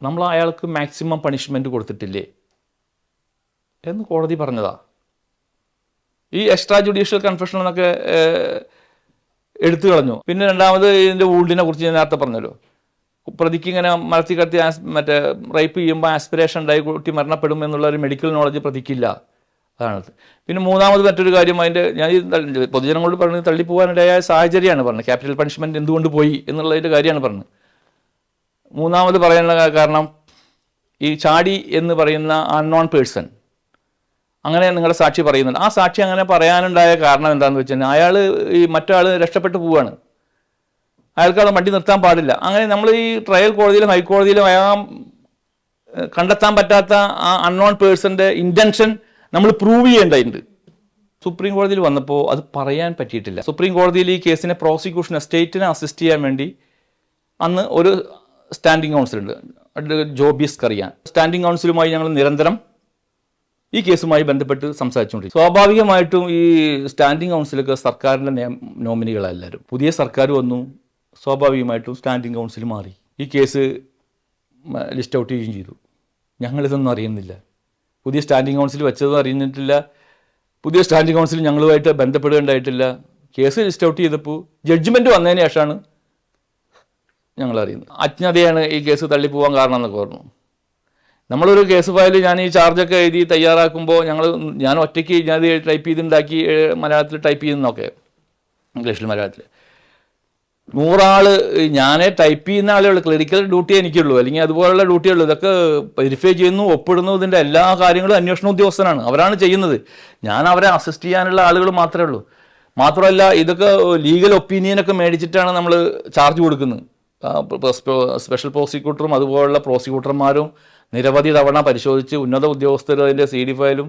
നമ്മൾ അയാൾക്ക് മാക്സിമം പണിഷ്മെൻറ്റ് കൊടുത്തിട്ടില്ലേ എന്ന് കോടതി പറഞ്ഞതാ. ഈ എക്സ്ട്രാ ജുഡീഷ്യൽ കൺഫെഷൻ എന്നൊക്കെ എടുത്തു കളഞ്ഞു. പിന്നെ രണ്ടാമത് ഇതിൻ്റെ വൂൾഡിനെ കുറിച്ച് ഞാൻ നേരത്തെ പറഞ്ഞല്ലോ, പ്രതിക്ക് ഇങ്ങനെ മരത്തി കടത്തി മറ്റേ റേപ്പ് ചെയ്യുമ്പോൾ ആസ്പിറേഷൻ ഉണ്ടായി കുട്ടി മരണപ്പെടും എന്നുള്ള ഒരു മെഡിക്കൽ നോളജ് പ്രതിക്കില്ല. അതാണ്. പിന്നെ മൂന്നാമത് മറ്റൊരു കാര്യം, അതിൻ്റെ ഞാൻ ഈ പൊതുജനങ്ങളോട് പറഞ്ഞത് തള്ളിപ്പോകാനിടയായ സാഹചര്യമാണ് പറഞ്ഞത്. ക്യാപിറ്റൽ പണിഷ്മെൻറ്റ് എന്തുകൊണ്ട് പോയി എന്നുള്ളതിൻ്റെ കാര്യമാണ് പറഞ്ഞത്. മൂന്നാമത് പറയാനുള്ള കാരണം, ഈ ചാടി എന്ന് പറയുന്ന അൺനോൺ പേഴ്സൺ അങ്ങനെ നിങ്ങളുടെ സാക്ഷി പറയുന്നുണ്ട്. ആ സാക്ഷി അങ്ങനെ പറയാനുണ്ടായ കാരണം എന്താണെന്ന് വെച്ച് കഴിഞ്ഞാൽ, അയാൾ ഈ മറ്റാൾ രക്ഷപ്പെട്ടു പോവുകയാണ്, അയാൾക്ക് അത് വണ്ടി നിർത്താൻ പാടില്ല. അങ്ങനെ നമ്മൾ ഈ ട്രയൽ കോടതിയിലും ഹൈക്കോടതിയിലും കണ്ടെത്താൻ പറ്റാത്ത ആ അൺനോൺ പേഴ്സൻ്റെ ഇൻറ്റൻഷൻ നമ്മൾ പ്രൂവ് ചെയ്യേണ്ടതുണ്ട്. സുപ്രീം കോടതിയിൽ വന്നപ്പോൾ അത് പറയാൻ പറ്റിയിട്ടില്ല. സുപ്രീം കോടതിയിൽ ഈ കേസിനെ പ്രോസിക്യൂഷൻ എസ്റ്റേറ്റിനെ അസിസ്റ്റ് ചെയ്യാൻ വേണ്ടി അന്ന് ഒരു സ്റ്റാൻഡിംഗ് കൗൺസിലുണ്ട്, ജോബീസ് അറിയാൻ സ്റ്റാൻഡിംഗ് കൗൺസിലുമായി ഞങ്ങൾ നിരന്തരം ഈ കേസുമായി ബന്ധപ്പെട്ട് സംസാരിച്ചുകൊണ്ടിരിക്കും. സ്വാഭാവികമായിട്ടും ഈ സ്റ്റാൻഡിംഗ് കൗൺസിലൊക്കെ സർക്കാരിൻ്റെ നോമിനികളെല്ലാവരും. പുതിയ സർക്കാർ വന്നു, സ്വാഭാവികമായിട്ടും സ്റ്റാൻഡിംഗ് കൗൺസിൽ മാറി. ഈ കേസ് ലിസ്റ്റ് ഔട്ട് ചെയ്യുകയും ചെയ്തു. ഞങ്ങളിതൊന്നും അറിയുന്നില്ല. പുതിയ സ്റ്റാൻഡിംഗ് കൗൺസിൽ വെച്ചതും അറിഞ്ഞിട്ടില്ല. പുതിയ സ്റ്റാൻഡിംഗ് കൗൺസിൽ ഞങ്ങളുമായിട്ട് ബന്ധപ്പെടുകയുണ്ടായിട്ടില്ല. കേസ് ലിസ്റ്റ് ഔട്ട് ചെയ്തപ്പോൾ ജഡ്ജ്മെൻറ്റ് വന്നതിന് ശേഷമാണ് ഞങ്ങൾ അറിയുന്നത്. അജ്ഞതയാണ് ഈ കേസ് തള്ളിപ്പോകാൻ കാരണം എന്നൊക്കെ പറഞ്ഞു. നമ്മളൊരു കേസ് ഫയൽ ഞാൻ ഈ ചാർജൊക്കെ എഴുതി തയ്യാറാക്കുമ്പോൾ ഞാൻ ഒറ്റയ്ക്ക് ഞാനത് ടൈപ്പ് ചെയ്തുണ്ടാക്കി മലയാളത്തിൽ ടൈപ്പ് ചെയ്യുന്നതൊക്കെ ഇംഗ്ലീഷിൽ മലയാളത്തിൽ 100 ആൾ ഞാനേ ടൈപ്പ് ചെയ്യുന്ന ആളുകൾ ക്ലറിക്കൽ ഡ്യൂട്ടി എനിക്കുള്ളൂ, അല്ലെങ്കിൽ അതുപോലുള്ള ഡ്യൂട്ടിയുള്ളൂ. ഇതൊക്കെ വെരിഫൈ ചെയ്യുന്നു, ഒപ്പിടുന്നു, ഇതിൻ്റെ എല്ലാ കാര്യങ്ങളും അന്വേഷണ ഉദ്യോഗസ്ഥനാണ്, അവരാണ് ചെയ്യുന്നത്. ഞാൻ അവരെ അസിസ്റ്റ് ചെയ്യാനുള്ള ആളുകൾ മാത്രമേ ഉള്ളൂ. മാത്രമല്ല ഇതൊക്കെ ലീഗൽ ഒപ്പീനിയനൊക്കെ മേടിച്ചിട്ടാണ് നമ്മൾ ചാർജ് കൊടുക്കുന്നത്. സ്പെഷ്യൽ പ്രോസിക്യൂട്ടറും അതുപോലുള്ള പ്രോസിക്യൂട്ടർമാരും നിരവധി തവണ പരിശോധിച്ച്, ഉന്നത ഉദ്യോഗസ്ഥർ അതിൻ്റെ CD ഫയലും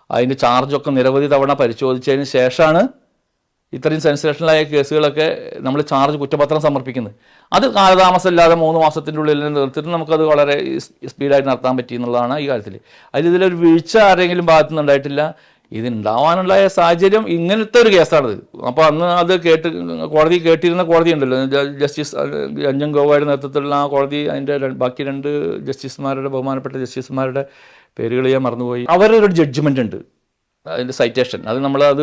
അതിൻ്റെ ചാർജൊക്കെ നിരവധി തവണ പരിശോധിച്ചതിന് ശേഷമാണ് ഇത്രയും സെൻസേഷണലായ കേസുകളൊക്കെ നമ്മൾ ചാർജ് കുറ്റപത്രം സമർപ്പിക്കുന്നത്. അത് കാലതാമസമില്ലാതെ 3 മാസത്തിൻ്റെ ഉള്ളിൽ നിർത്തിയിട്ട് നമുക്കത് വളരെ സ്പീഡായിട്ട് നടത്താൻ പറ്റി എന്നുള്ളതാണ് ഈ കാര്യത്തിൽ. ഇതിലൊരു വീഴ്ച ആരെങ്കിലും ഭാഗത്തു നിന്നുണ്ടായിട്ടില്ല. ഇതുണ്ടാവാനുള്ള സാഹചര്യം ഇങ്ങനത്തെ ഒരു കേസാണിത്. അപ്പോൾ അന്ന് അത് കോടതി കേട്ടിരുന്ന കോടതി ഉണ്ടല്ലോ, ജസ്റ്റിസ് രഞ്ജൻ ഗോഗോയുടെ നേതൃത്വത്തിലുള്ള ആ കോടതി, അതിൻ്റെ ബാക്കി 2 ജസ്റ്റിസുമാരുടെ, ബഹുമാനപ്പെട്ട ജസ്റ്റിസുമാരുടെ പേരുകൾ ഞാൻ മറന്നുപോയി. അവരൊരു ജഡ്ജ്മെൻ്റ് ഉണ്ട്, അതിൻ്റെ സൈറ്റേഷൻ, അത് നമ്മളത്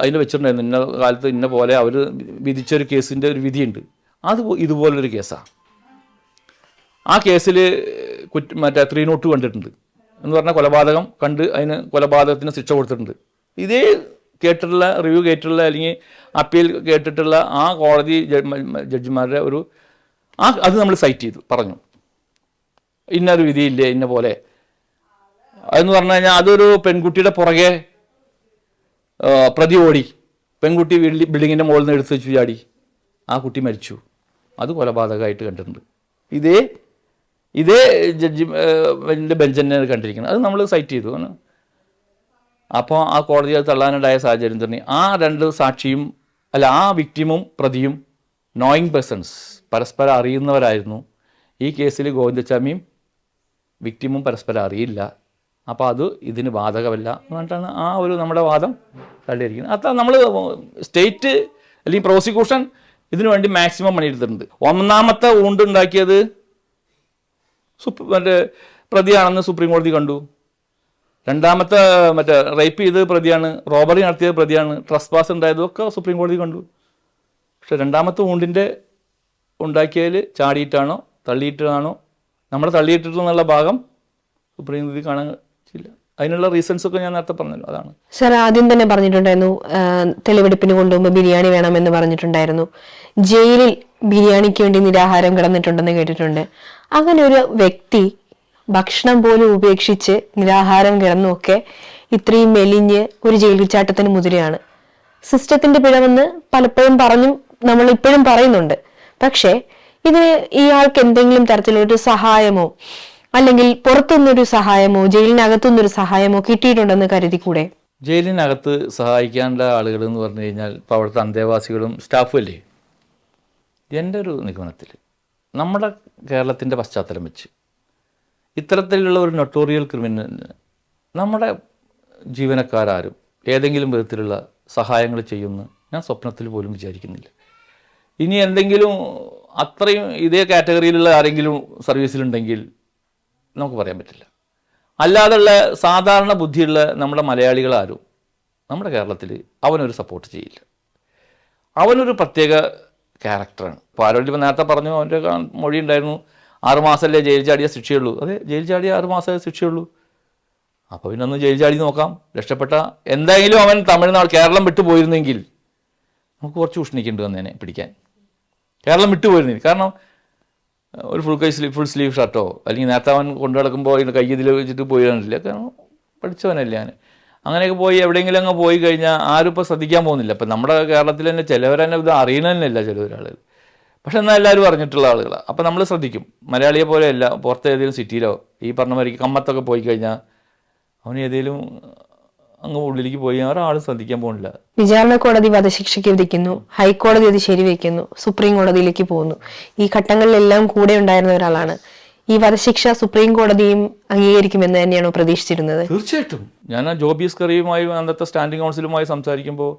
അതിന് വെച്ചിട്ടുണ്ടായിരുന്നു. ഇന്ന കാലത്ത് ഇന്ന പോലെ അവർ വിധിച്ചൊരു കേസിൻ്റെ ഒരു വിധിയുണ്ട്. അത് ഇതുപോലൊരു കേസാണ്. ആ കേസിൽ മറ്റേ 302 കണ്ടിട്ടുണ്ട് എന്ന് പറഞ്ഞാൽ കൊലപാതകം കണ്ട് അതിന് കൊലപാതകത്തിന് ശിക്ഷ കൊടുത്തിട്ടുണ്ട്. ഇതേ കേട്ടിട്ടുള്ള റിവ്യൂ കേട്ടിട്ടുള്ള അല്ലെങ്കിൽ അപ്പീൽ കേട്ടിട്ടുള്ള ആ കോടതി ജഡ്ജിമാരുടെ അത് നമ്മൾ സൈറ്റ് ചെയ്തു, പറഞ്ഞു ഇന്നൊരു വിധിയില്ലേ ഇന്ന പോലെ. അതെന്ന് പറഞ്ഞു കഴിഞ്ഞാൽ അതൊരു പെൺകുട്ടിയുടെ പുറകെ പ്രതി ഓടി, പെൺകുട്ടി ബിൽഡിങ്ങിൻ്റെ മുകളിൽ നിന്ന് എടുത്ത് വെച്ചു ചാടി, ആ കുട്ടി മരിച്ചു. അത് കൊലപാതകമായിട്ട് കണ്ടിട്ടുണ്ട്. ഇതേ ജഡ്ജിൻ്റെ ബെഞ്ച് തന്നെയാണ് കണ്ടിരിക്കുന്നത്. അത് നമ്മൾ സൈറ്റ് ചെയ്തു. അപ്പോൾ ആ കോടതി അത് തള്ളാനുണ്ടായ സാഹചര്യം തന്നെ ആ 2 സാക്ഷിയും ആ വിക്ടിമും പ്രതിയും നോയിങ് പേഴ്സൺസ്, പരസ്പരം അറിയുന്നവരായിരുന്നു. ഈ കേസിൽ ഗോവിന്ദച്ചാമിയും വിക്ടിമും പരസ്പരം അറിയില്ല. അപ്പോൾ അത് ഇതിന് ബാധകമല്ല എന്നിട്ടാണ് നമ്മുടെ വാദം തള്ളിയിരിക്കുന്നത്. അത്ര നമ്മൾ സ്റ്റേറ്റ് അല്ലെങ്കിൽ പ്രോസിക്യൂഷൻ ഇതിനു വേണ്ടി മാക്സിമം പണിയെടുത്തിട്ടുണ്ട്. ഒന്നാമത്തെ ഊണ്ടുണ്ടാക്കിയത് പ്രതിയാണെന്ന് സുപ്രീം കോടതി കണ്ടു. രണ്ടാമത്തെ റേപ്പ് ചെയ്ത് പ്രതിയാണ്, റോബറി നടത്തിയത് പ്രതിയാണ്, ട്രസ്പാസ് ഉണ്ടായതൊക്കെ സുപ്രീം കോടതി കണ്ടു. പക്ഷെ രണ്ടാമത്തെ ഊണ്ടിൻ്റെ ഉണ്ടാക്കിയതിൽ ചാടിയിട്ടാണോ തള്ളിയിട്ടാണോ നമ്മൾ തള്ളിയിട്ടിട്ടുള്ള ഭാഗം സുപ്രീം കോടതി കാണാൻ ഇല്ല. അതിനുള്ള റീസൺസ് ഒക്കെ ഞാൻ നേരത്തെ പറഞ്ഞല്ലോ, അതാണ്. സാർ ആദ്യം തന്നെ പറഞ്ഞിട്ടുണ്ടായിരുന്നു തെളിവെടുപ്പിന് കൊണ്ടുപോകുമ്പോൾ ബിരിയാണി വേണമെന്ന് പറഞ്ഞിട്ടുണ്ടായിരുന്നു. ജയിലിൽ ബിരിയാണിക്ക് വേണ്ടി നിരാഹാരം കിടന്നിട്ടുണ്ടെന്ന് കേട്ടിട്ടുണ്ട്. അങ്ങനെ ഒരു വ്യക്തി ഭക്ഷണം പോലും ഉപേക്ഷിച്ച് നിരാഹാരം കിടന്നുമൊക്കെ ഇത്രയും മെലിഞ്ഞ് ഒരു ജയിൽ ചാട്ടത്തിന് മുതിരെയാണ്. സിസ്റ്റത്തിന്റെ പിഴവെന്ന് പലപ്പോഴും നമ്മൾ ഇപ്പോഴും പറയുന്നുണ്ട്. പക്ഷേ ഇതിന് ഇയാൾക്ക് എന്തെങ്കിലും തരത്തിലൊരു സഹായമോ അല്ലെങ്കിൽ പുറത്തുനിന്നൊരു സഹായമോ ജയിലിനകത്തുനിന്നൊരു സഹായമോ കിട്ടിയിട്ടുണ്ടെന്ന് കരുതിക്കൂടെ? ജയിലിനകത്ത് സഹായിക്കാനുള്ള ആളുകൾ എന്ന് പറഞ്ഞു കഴിഞ്ഞാൽ ഇപ്പോൾ അവിടുത്തെ അന്തേവാസികളും സ്റ്റാഫും അല്ലേ. എൻ്റെ ഒരു നിഗമനത്തിൽ നമ്മുടെ കേരളത്തിൻ്റെ പശ്ചാത്തലം വെച്ച് ഇത്തരത്തിലുള്ള ഒരു നൊട്ടോറിയൽ ക്രിമിനലിന് നമ്മുടെ ജീവനക്കാരും ഏതെങ്കിലും വിധത്തിലുള്ള സഹായങ്ങൾ ചെയ്യുമെന്ന് ഞാൻ സ്വപ്നത്തിൽ പോലും വിചാരിക്കുന്നില്ല. ഇനി എന്തെങ്കിലും അത്രയും ഇതേ കാറ്റഗറിയിലുള്ള ആരെങ്കിലും സർവീസിലുണ്ടെങ്കിൽ നമുക്ക് പറയാൻ പറ്റില്ല. അല്ലാതെയുള്ള സാധാരണ ബുദ്ധിയുള്ള നമ്മുടെ മലയാളികളാരും നമ്മുടെ കേരളത്തിൽ അവനൊരു സപ്പോർട്ട് ചെയ്യില്ല. അവനൊരു പ്രത്യേക ക്യാരക്ടറാണ്. ഇപ്പോൾ ആരോഗ്യം നേരത്തെ പറഞ്ഞു, അവൻ്റെ മൊഴി ഉണ്ടായിരുന്നു 6 മാസമല്ലേ ജയിൽ ചാടിയ ശിക്ഷയുള്ളൂ. അതെ, ജയിൽ ചാടിയ 6 മാസമേ ശിക്ഷയുള്ളൂ. അപ്പോൾ പിന്നെ ഒന്ന് ജയിൽ ചാടി നോക്കാം, രക്ഷപ്പെട്ട എന്തായാലും അവൻ തമിഴ്നാട് കേരളം വിട്ടു പോയിരുന്നെങ്കിൽ നമുക്ക് കുറച്ച് ഉഷ്ണിക്കേണ്ടി വന്നേനെ പിടിക്കാൻ. കേരളം വിട്ടു പോയിരുന്നെങ്കിൽ, കാരണം ഒരു ഫുൾ സ്ലീവ് ഷർട്ടോ അല്ലെങ്കിൽ നേരത്തെ അവൻ കൊണ്ടു നടക്കുമ്പോൾ കൈ ഇതിൽ വെച്ചിട്ട് പോയിരുന്നില്ല. കാരണം പഠിച്ചവനല്ലേ ഞാൻ. അങ്ങനെയൊക്കെ പോയി എവിടെയെങ്കിലും അങ്ങ് പോയി കഴിഞ്ഞാൽ ആരും ഇപ്പോൾ ശ്രദ്ധിക്കാൻ പോകുന്നില്ല. ഇപ്പം നമ്മുടെ കേരളത്തിൽ തന്നെ ചിലവർ തന്നെ ഇത് അറിയണ തന്നെയല്ല ചിലവരാളുകൾ. പക്ഷെ എന്നാൽ എല്ലാവരും അറിഞ്ഞിട്ടുള്ള ആളുകളാണ്. അപ്പം നമ്മൾ ശ്രദ്ധിക്കും. മലയാളിയെ പോലെയല്ല പുറത്ത് ഏതെങ്കിലും സിറ്റിയിലോ ഈ പറഞ്ഞ മാതിരി കമ്മത്തൊക്കെ പോയി കഴിഞ്ഞാൽ അവന് ഏതെങ്കിലും അങ്ങ് ഉള്ളിലേക്ക് പോയി ഒരാളും ശ്രദ്ധിക്കാൻ പോകുന്നില്ല. വിചാരണ കോടതി വധശിക്ഷയ്ക്ക് വിധിക്കുന്നു, ഹൈക്കോടതി അത് ശരിവെക്കുന്നു, സുപ്രീം കോടതിയിലേക്ക് പോകുന്നു. ഈ ഘട്ടങ്ങളിലെല്ലാം കൂടെ ഉണ്ടായിരുന്ന ഒരാളാണ്. ഈ വധശിക്ഷ സുപ്രീം കോടതിയും അംഗീകരിക്കുമെന്ന് തന്നെയാണോ പ്രതീക്ഷിച്ചിരുന്നത്? തീർച്ചയായിട്ടും. ഞാൻ ജോബി സ്കറിയുമായി അന്നത്തെ സ്റ്റാൻഡിംഗ് കൗൺസിലുമായി സംസാരിക്കുമ്പോൾ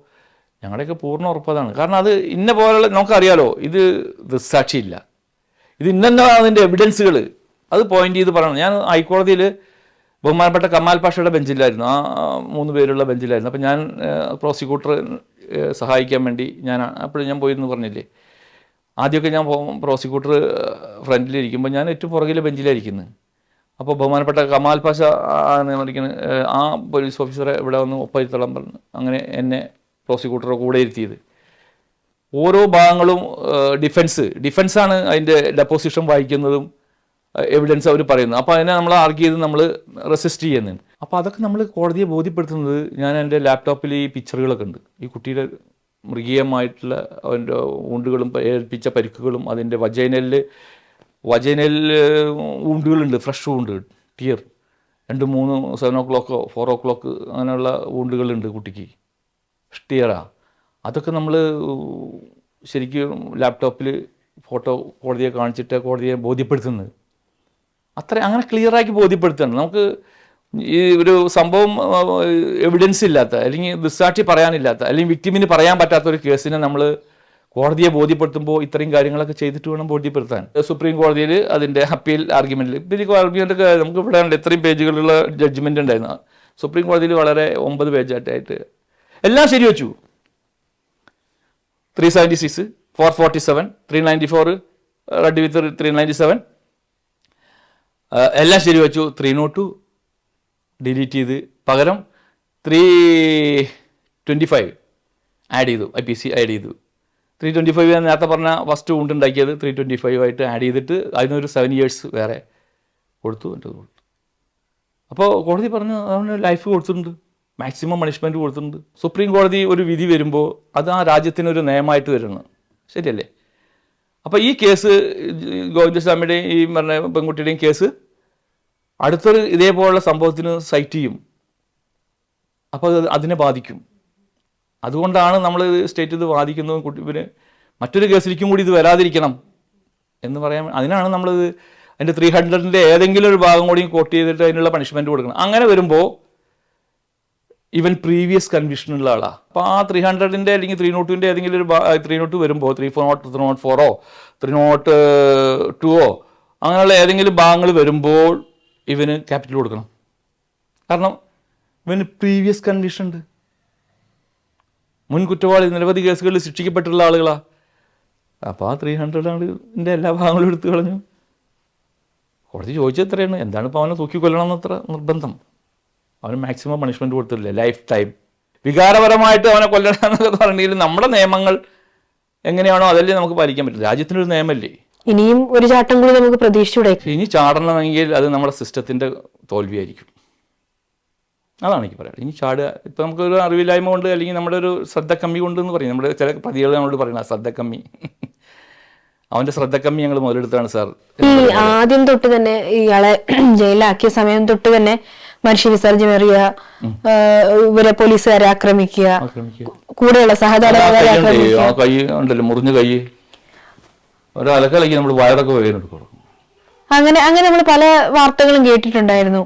ഞങ്ങളുടെയൊക്കെ പൂർണ്ണ ഉറപ്പതാണ്. കാരണം അത് ഇന്ന പോലുള്ള നമുക്കറിയാലോ, ഇത് ദൃക്സാക്ഷിയില്ല, ഇത് ഇന്നെന്താ അതിൻ്റെ എവിഡൻസുകൾ അത് പോയിന്റ് ചെയ്ത് പറയണം. ഞാൻ ഹൈക്കോടതിയിൽ ബഹുമാനപ്പെട്ട കമാൽ പാഷയുടെ ബെഞ്ചിലായിരുന്നു, ആ 3 പേരുള്ള ബെഞ്ചിലായിരുന്നു. അപ്പം ഞാൻ പ്രോസിക്യൂട്ടർ സഹായിക്കാൻ വേണ്ടി അപ്പോഴും ഞാൻ പോയിരുന്നു പറഞ്ഞില്ലേ. ആദ്യമൊക്കെ ഞാൻ പ്രോസിക്യൂട്ടർ ഫ്രണ്ടിലിരിക്കുമ്പോൾ ഞാൻ ഏറ്റവും പുറകിലെ ബെഞ്ചിലായിരിക്കുന്നത്. അപ്പോൾ ബഹുമാനപ്പെട്ട കമാൽ പാഷ ആ പോലീസ് ഓഫീസറെ ഇവിടെ വന്ന് ഒപ്പരുത്തോളം പറഞ്ഞു. അങ്ങനെ പ്രോസിക്യൂട്ടറെ കൂടെ ഇരുത്തിയത്. ഓരോ ഭാഗങ്ങളും ഡിഫൻസാണ് അതിൻ്റെ ഡെപ്പോസിഷൻ വായിക്കുന്നതും എവിഡൻസ് അവർ പറയുന്നത്. അപ്പോൾ അതിനെ നമ്മൾ ആർഗ്യൂ ചെയ്ത് നമ്മൾ റെസിസ്റ്റ് ചെയ്യുന്നുണ്ട്. അപ്പോൾ അതൊക്കെ നമ്മൾ കോടതിയെ ബോധ്യപ്പെടുത്തുന്നത് ഞാൻ എൻ്റെ ലാപ്ടോപ്പിൽ ഈ പിക്ചറുകളൊക്കെ ഉണ്ട്. ഈ കുട്ടിയുടെ മൃഗീയമായിട്ടുള്ള അവൻ്റെ ഊണ്ടുകളും ഏൽപ്പിച്ച പരിക്കുകളും അതിൻ്റെ vaginal ഊണ്ടുകളുണ്ട്, fresh ഊണ്ട്, tear 2, 3, 7 o'clock 4 o'clock അങ്ങനെയുള്ള ഊണ്ടുകളുണ്ട് കുട്ടിക്ക്, ടിയറാ. അതൊക്കെ നമ്മൾ ശരിക്കും ലാപ്ടോപ്പിൽ ഫോട്ടോ കോടതിയെ കാണിച്ചിട്ട് കോടതിയെ ബോധ്യപ്പെടുത്തുന്നത്. അങ്ങനെ ക്ലിയറാക്കി ബോധ്യപ്പെടുത്തുകയാണ്. നമുക്ക് ഈ ഒരു സംഭവം എവിഡൻസ് ഇല്ലാത്ത, അല്ലെങ്കിൽ ദൃക്സാക്ഷി പറയാനില്ലാത്ത, അല്ലെങ്കിൽ വിക്ടിമിന് പറയാൻ പറ്റാത്ത ഒരു കേസിനെ നമ്മൾ കോടതിയെ ബോധ്യപ്പെടുത്തുമ്പോൾ ഇത്രയും കാര്യങ്ങളൊക്കെ ചെയ്തിട്ട് വേണം ബോധ്യപ്പെടുത്താൻ. സുപ്രീം കോടതിയിൽ അതിൻ്റെ അപ്പീൽ ആർഗ്യുമെൻറ്റിൽ ആർഗ്യുമെൻ്റൊക്കെ നമുക്ക് ഇവിടെ ഉണ്ട്, ഇത്രയും പേജുകളുള്ള ജഡ്ജ്മെൻ്റ് ഉണ്ടായിരുന്നു. സുപ്രീം കോടതിയിൽ വളരെ 9 പേജായിട്ട് എല്ലാം ശരിവെച്ചു. 376, 447, 394 റെഡ് വിത്ത് 397 എല്ലാം ശരിവെച്ചു. 302 ഡിലീറ്റ് ചെയ്ത് പകരം 325 ആഡ് ചെയ്തു, IPC ആഡ് ചെയ്തു. 325 ഞാൻ നേരത്തെ പറഞ്ഞ ഫസ്റ്റ് ഊണ്ടുണ്ടാക്കിയത് 325 ആയിട്ട് ആഡ് ചെയ്തിട്ട് അതിനൊരു 7 years വേറെ കൊടുത്തു. അപ്പോൾ കോടതി പറഞ്ഞു അവന് ലൈഫ് കൊടുത്തിട്ടുണ്ട്, മാക്സിമം പണിഷ്മെൻറ്റ് കൊടുത്തിട്ടുണ്ട്. സുപ്രീം കോടതി ഒരു വിധി വരുമ്പോൾ അത് ആ രാജ്യത്തിനൊരു നയമായിട്ട് വരുന്നു, ശരിയല്ലേ? അപ്പോൾ ഈ കേസ് ഗോവിന്ദസ്വാമിയുടെയും ഈ പറഞ്ഞ പെൺകുട്ടിയുടെയും കേസ് അടുത്തൊരു ഇതേപോലുള്ള സംഭവത്തിന് സൈറ്റ് ചെയ്യും. അപ്പോൾ അതിനെ ബാധിക്കും. അതുകൊണ്ടാണ് നമ്മൾ സ്റ്റേറ്റ് ഇത് ബാധിക്കുന്നതും കുട്ടിപ്പിന് മറ്റൊരു കേസിലേക്കും കൂടി ഇത് വരാതിരിക്കണം എന്ന് പറയാൻ. അതിനാണ് നമ്മളിത് അതിൻ്റെ 300ൻ്റെ ഏതെങ്കിലും ഒരു ഭാഗം കൂടി കോട്ട് ചെയ്തിട്ട് അതിനുള്ള പണിഷ്മെൻറ്റ് കൊടുക്കണം. അങ്ങനെ വരുമ്പോൾ ഇവൻ പ്രീവിയസ് കൺവിഷനുള്ള ആളാണ്. അപ്പോൾ ആ 300ൻ്റെ അല്ലെങ്കിൽ 302ൻ്റെ ഏതെങ്കിലും ഒരു 302 വരുമ്പോൾ 304 302 അങ്ങനെയുള്ള ഏതെങ്കിലും ഭാഗങ്ങൾ വരുമ്പോൾ ഇവന് ക്യാപിറ്റൽ കൊടുക്കണം. കാരണം ഇവന് പ്രീവിയസ് കൺവിഷൻ ഉണ്ട്, മുൻ കുറ്റവാളി, നിരവധി കേസുകളിൽ ശിക്ഷിക്കപ്പെട്ടുള്ള ആളുകളാണ്. അപ്പോൾ ആ 300 ആളിൻ്റെ എല്ലാ ഭാഗങ്ങളും എടുത്തു കളഞ്ഞു. കോടതി ചോദിച്ചത് എത്രയാണ്, എന്താണ് ഇപ്പോൾ അവനെ തൂക്കിക്കൊല്ലണം എന്നത്ര നിർബന്ധം? അവന് മാക്സിമം പണിഷ്മെൻറ്റ് കൊടുത്തില്ലേ, ലൈഫ് ടൈം. വികാരപരമായിട്ട് അവനെ കൊല്ലണം എന്നൊക്കെ പറഞ്ഞെങ്കിൽ നമ്മുടെ നിയമങ്ങൾ എങ്ങനെയാണോ അതല്ലേ നമുക്ക് പാലിക്കാൻ പറ്റും. രാജ്യത്തിനൊരു നിയമമല്ലേ. ഇനിയും ഒരു ചാട്ടം കൂടി നമുക്ക് പ്രതീക്ഷിച്ചൂടെ? ഇനി ചാടണമെങ്കിൽ അത് നമ്മുടെ സിസ്റ്റത്തിൻ്റെ തോൽവിയായിരിക്കും. അതാണ് എനിക്ക് പറയാം. ഇനി ചാടുക ഇപ്പം നമുക്കൊരു അറിവില്ലായ്മ കൊണ്ട് അല്ലെങ്കിൽ നമ്മുടെ ഒരു ശ്രദ്ധക്കമ്മി കൊണ്ട് എന്ന് പറയും. നമ്മുടെ ചില പ്രതികൾ നമ്മളോട് പറയുന്നത് ശ്രദ്ധക്കമ്മി, അവൻ്റെ ശ്രദ്ധക്കമ്മി ഞങ്ങൾ മുതലെടുത്താണ് സാർ. ഈ ആദ്യം തൊട്ട് തന്നെ ഇയാളെ ജയിലിലാക്കിയ സമയം തൊട്ട് തന്നെ മനുഷ്യ വിസർജ്യം എറിയുക, ഇവരെ പോലീസുകാരെ ആക്രമിക്കുക, കൂടെയുള്ള സഹതാരങ്ങളെ കൈ ഉണ്ടല്ലോ മുറിഞ്ഞ കൈ, ഒരലക്കളയ്ക്ക് നമ്മൾ വയറൊക്കെ വേദനെടുക്കണം. അങ്ങനെ നമ്മൾ പല വാർത്തകളും കേട്ടിട്ടുണ്ടായിരുന്നു.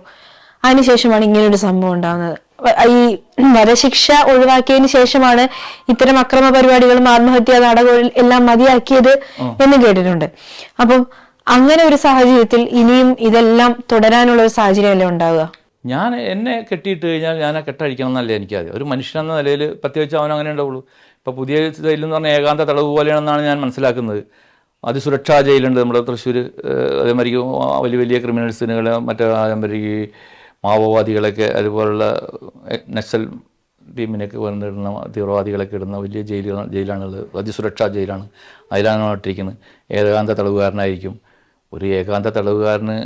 അതിനുശേഷമാണ് ഇങ്ങനൊരു സംഭവം ഉണ്ടാകുന്നത്. ഈ വധശിക്ഷ ഒഴിവാക്കിയതിന് ശേഷമാണ് ഇത്തരം അക്രമ പരിപാടികളും ആത്മഹത്യാ നാടകവും എല്ലാം മതിയാക്കിയത് എന്ന് കേട്ടിട്ടുണ്ട്. അപ്പം അങ്ങനെ ഒരു സാഹചര്യത്തിൽ ഇനിയും ഇതെല്ലാം തുടരാനുള്ള ഒരു സാഹചര്യമല്ലേ ഉണ്ടാവുക? എന്നെ കെട്ടിയിട്ട് കഴിഞ്ഞാൽ ഞാൻ ആ കെട്ടഴിക്കണം എന്നല്ലേ എനിക്കറിയാം. ഒരു മനുഷ്യനെന്ന നിലയിൽ പ്രത്യേകിച്ച് അവൻ അങ്ങനെ ഉണ്ടാവുള്ളൂ. ഇപ്പോൾ പുതിയ ജയിലെന്ന് പറഞ്ഞാൽ ഏകാന്ത തടവ് പോലെയാണെന്നാണ് ഞാൻ മനസ്സിലാക്കുന്നത്. അതിസുരക്ഷാ ജയിലുണ്ട് നമ്മുടെ തൃശ്ശൂർ. അതേമാതിരി വലിയ വലിയ ക്രിമിനൽസിനുകൾ, മറ്റേ അതേമാതിരി മാവോവാദികളൊക്കെ, അതുപോലുള്ള നക്സൽ ടീമിനൊക്കെ വന്നിടുന്ന തീവ്രവാദികളൊക്കെ ഇടുന്ന വലിയ ജയിലാണുള്ളത്. അതിസുരക്ഷാ ജയിലാണ്. അതിലാണ് ഇട്ടിരിക്കുന്നത്. ഏകാന്ത തടവുകാരനായിരിക്കും. ഒരു ഏകാന്ത തടവുകാരന്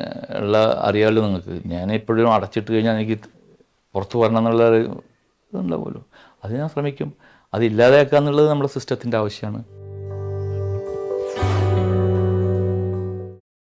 ഉള്ള അറിയാമല്ലോ നിങ്ങൾക്ക്. ഞാൻ എപ്പോഴും അടച്ചിട്ട് കഴിഞ്ഞാൽ എനിക്ക് പുറത്തു വരണം എന്നുള്ള ഇതുണ്ടാവുമല്ലോ. അത് ഞാൻ ശ്രമിക്കും. അതില്ലാതെയാക്കുക എന്നുള്ളത് നമ്മുടെ സിസ്റ്റത്തിൻ്റെ ആവശ്യമാണ്.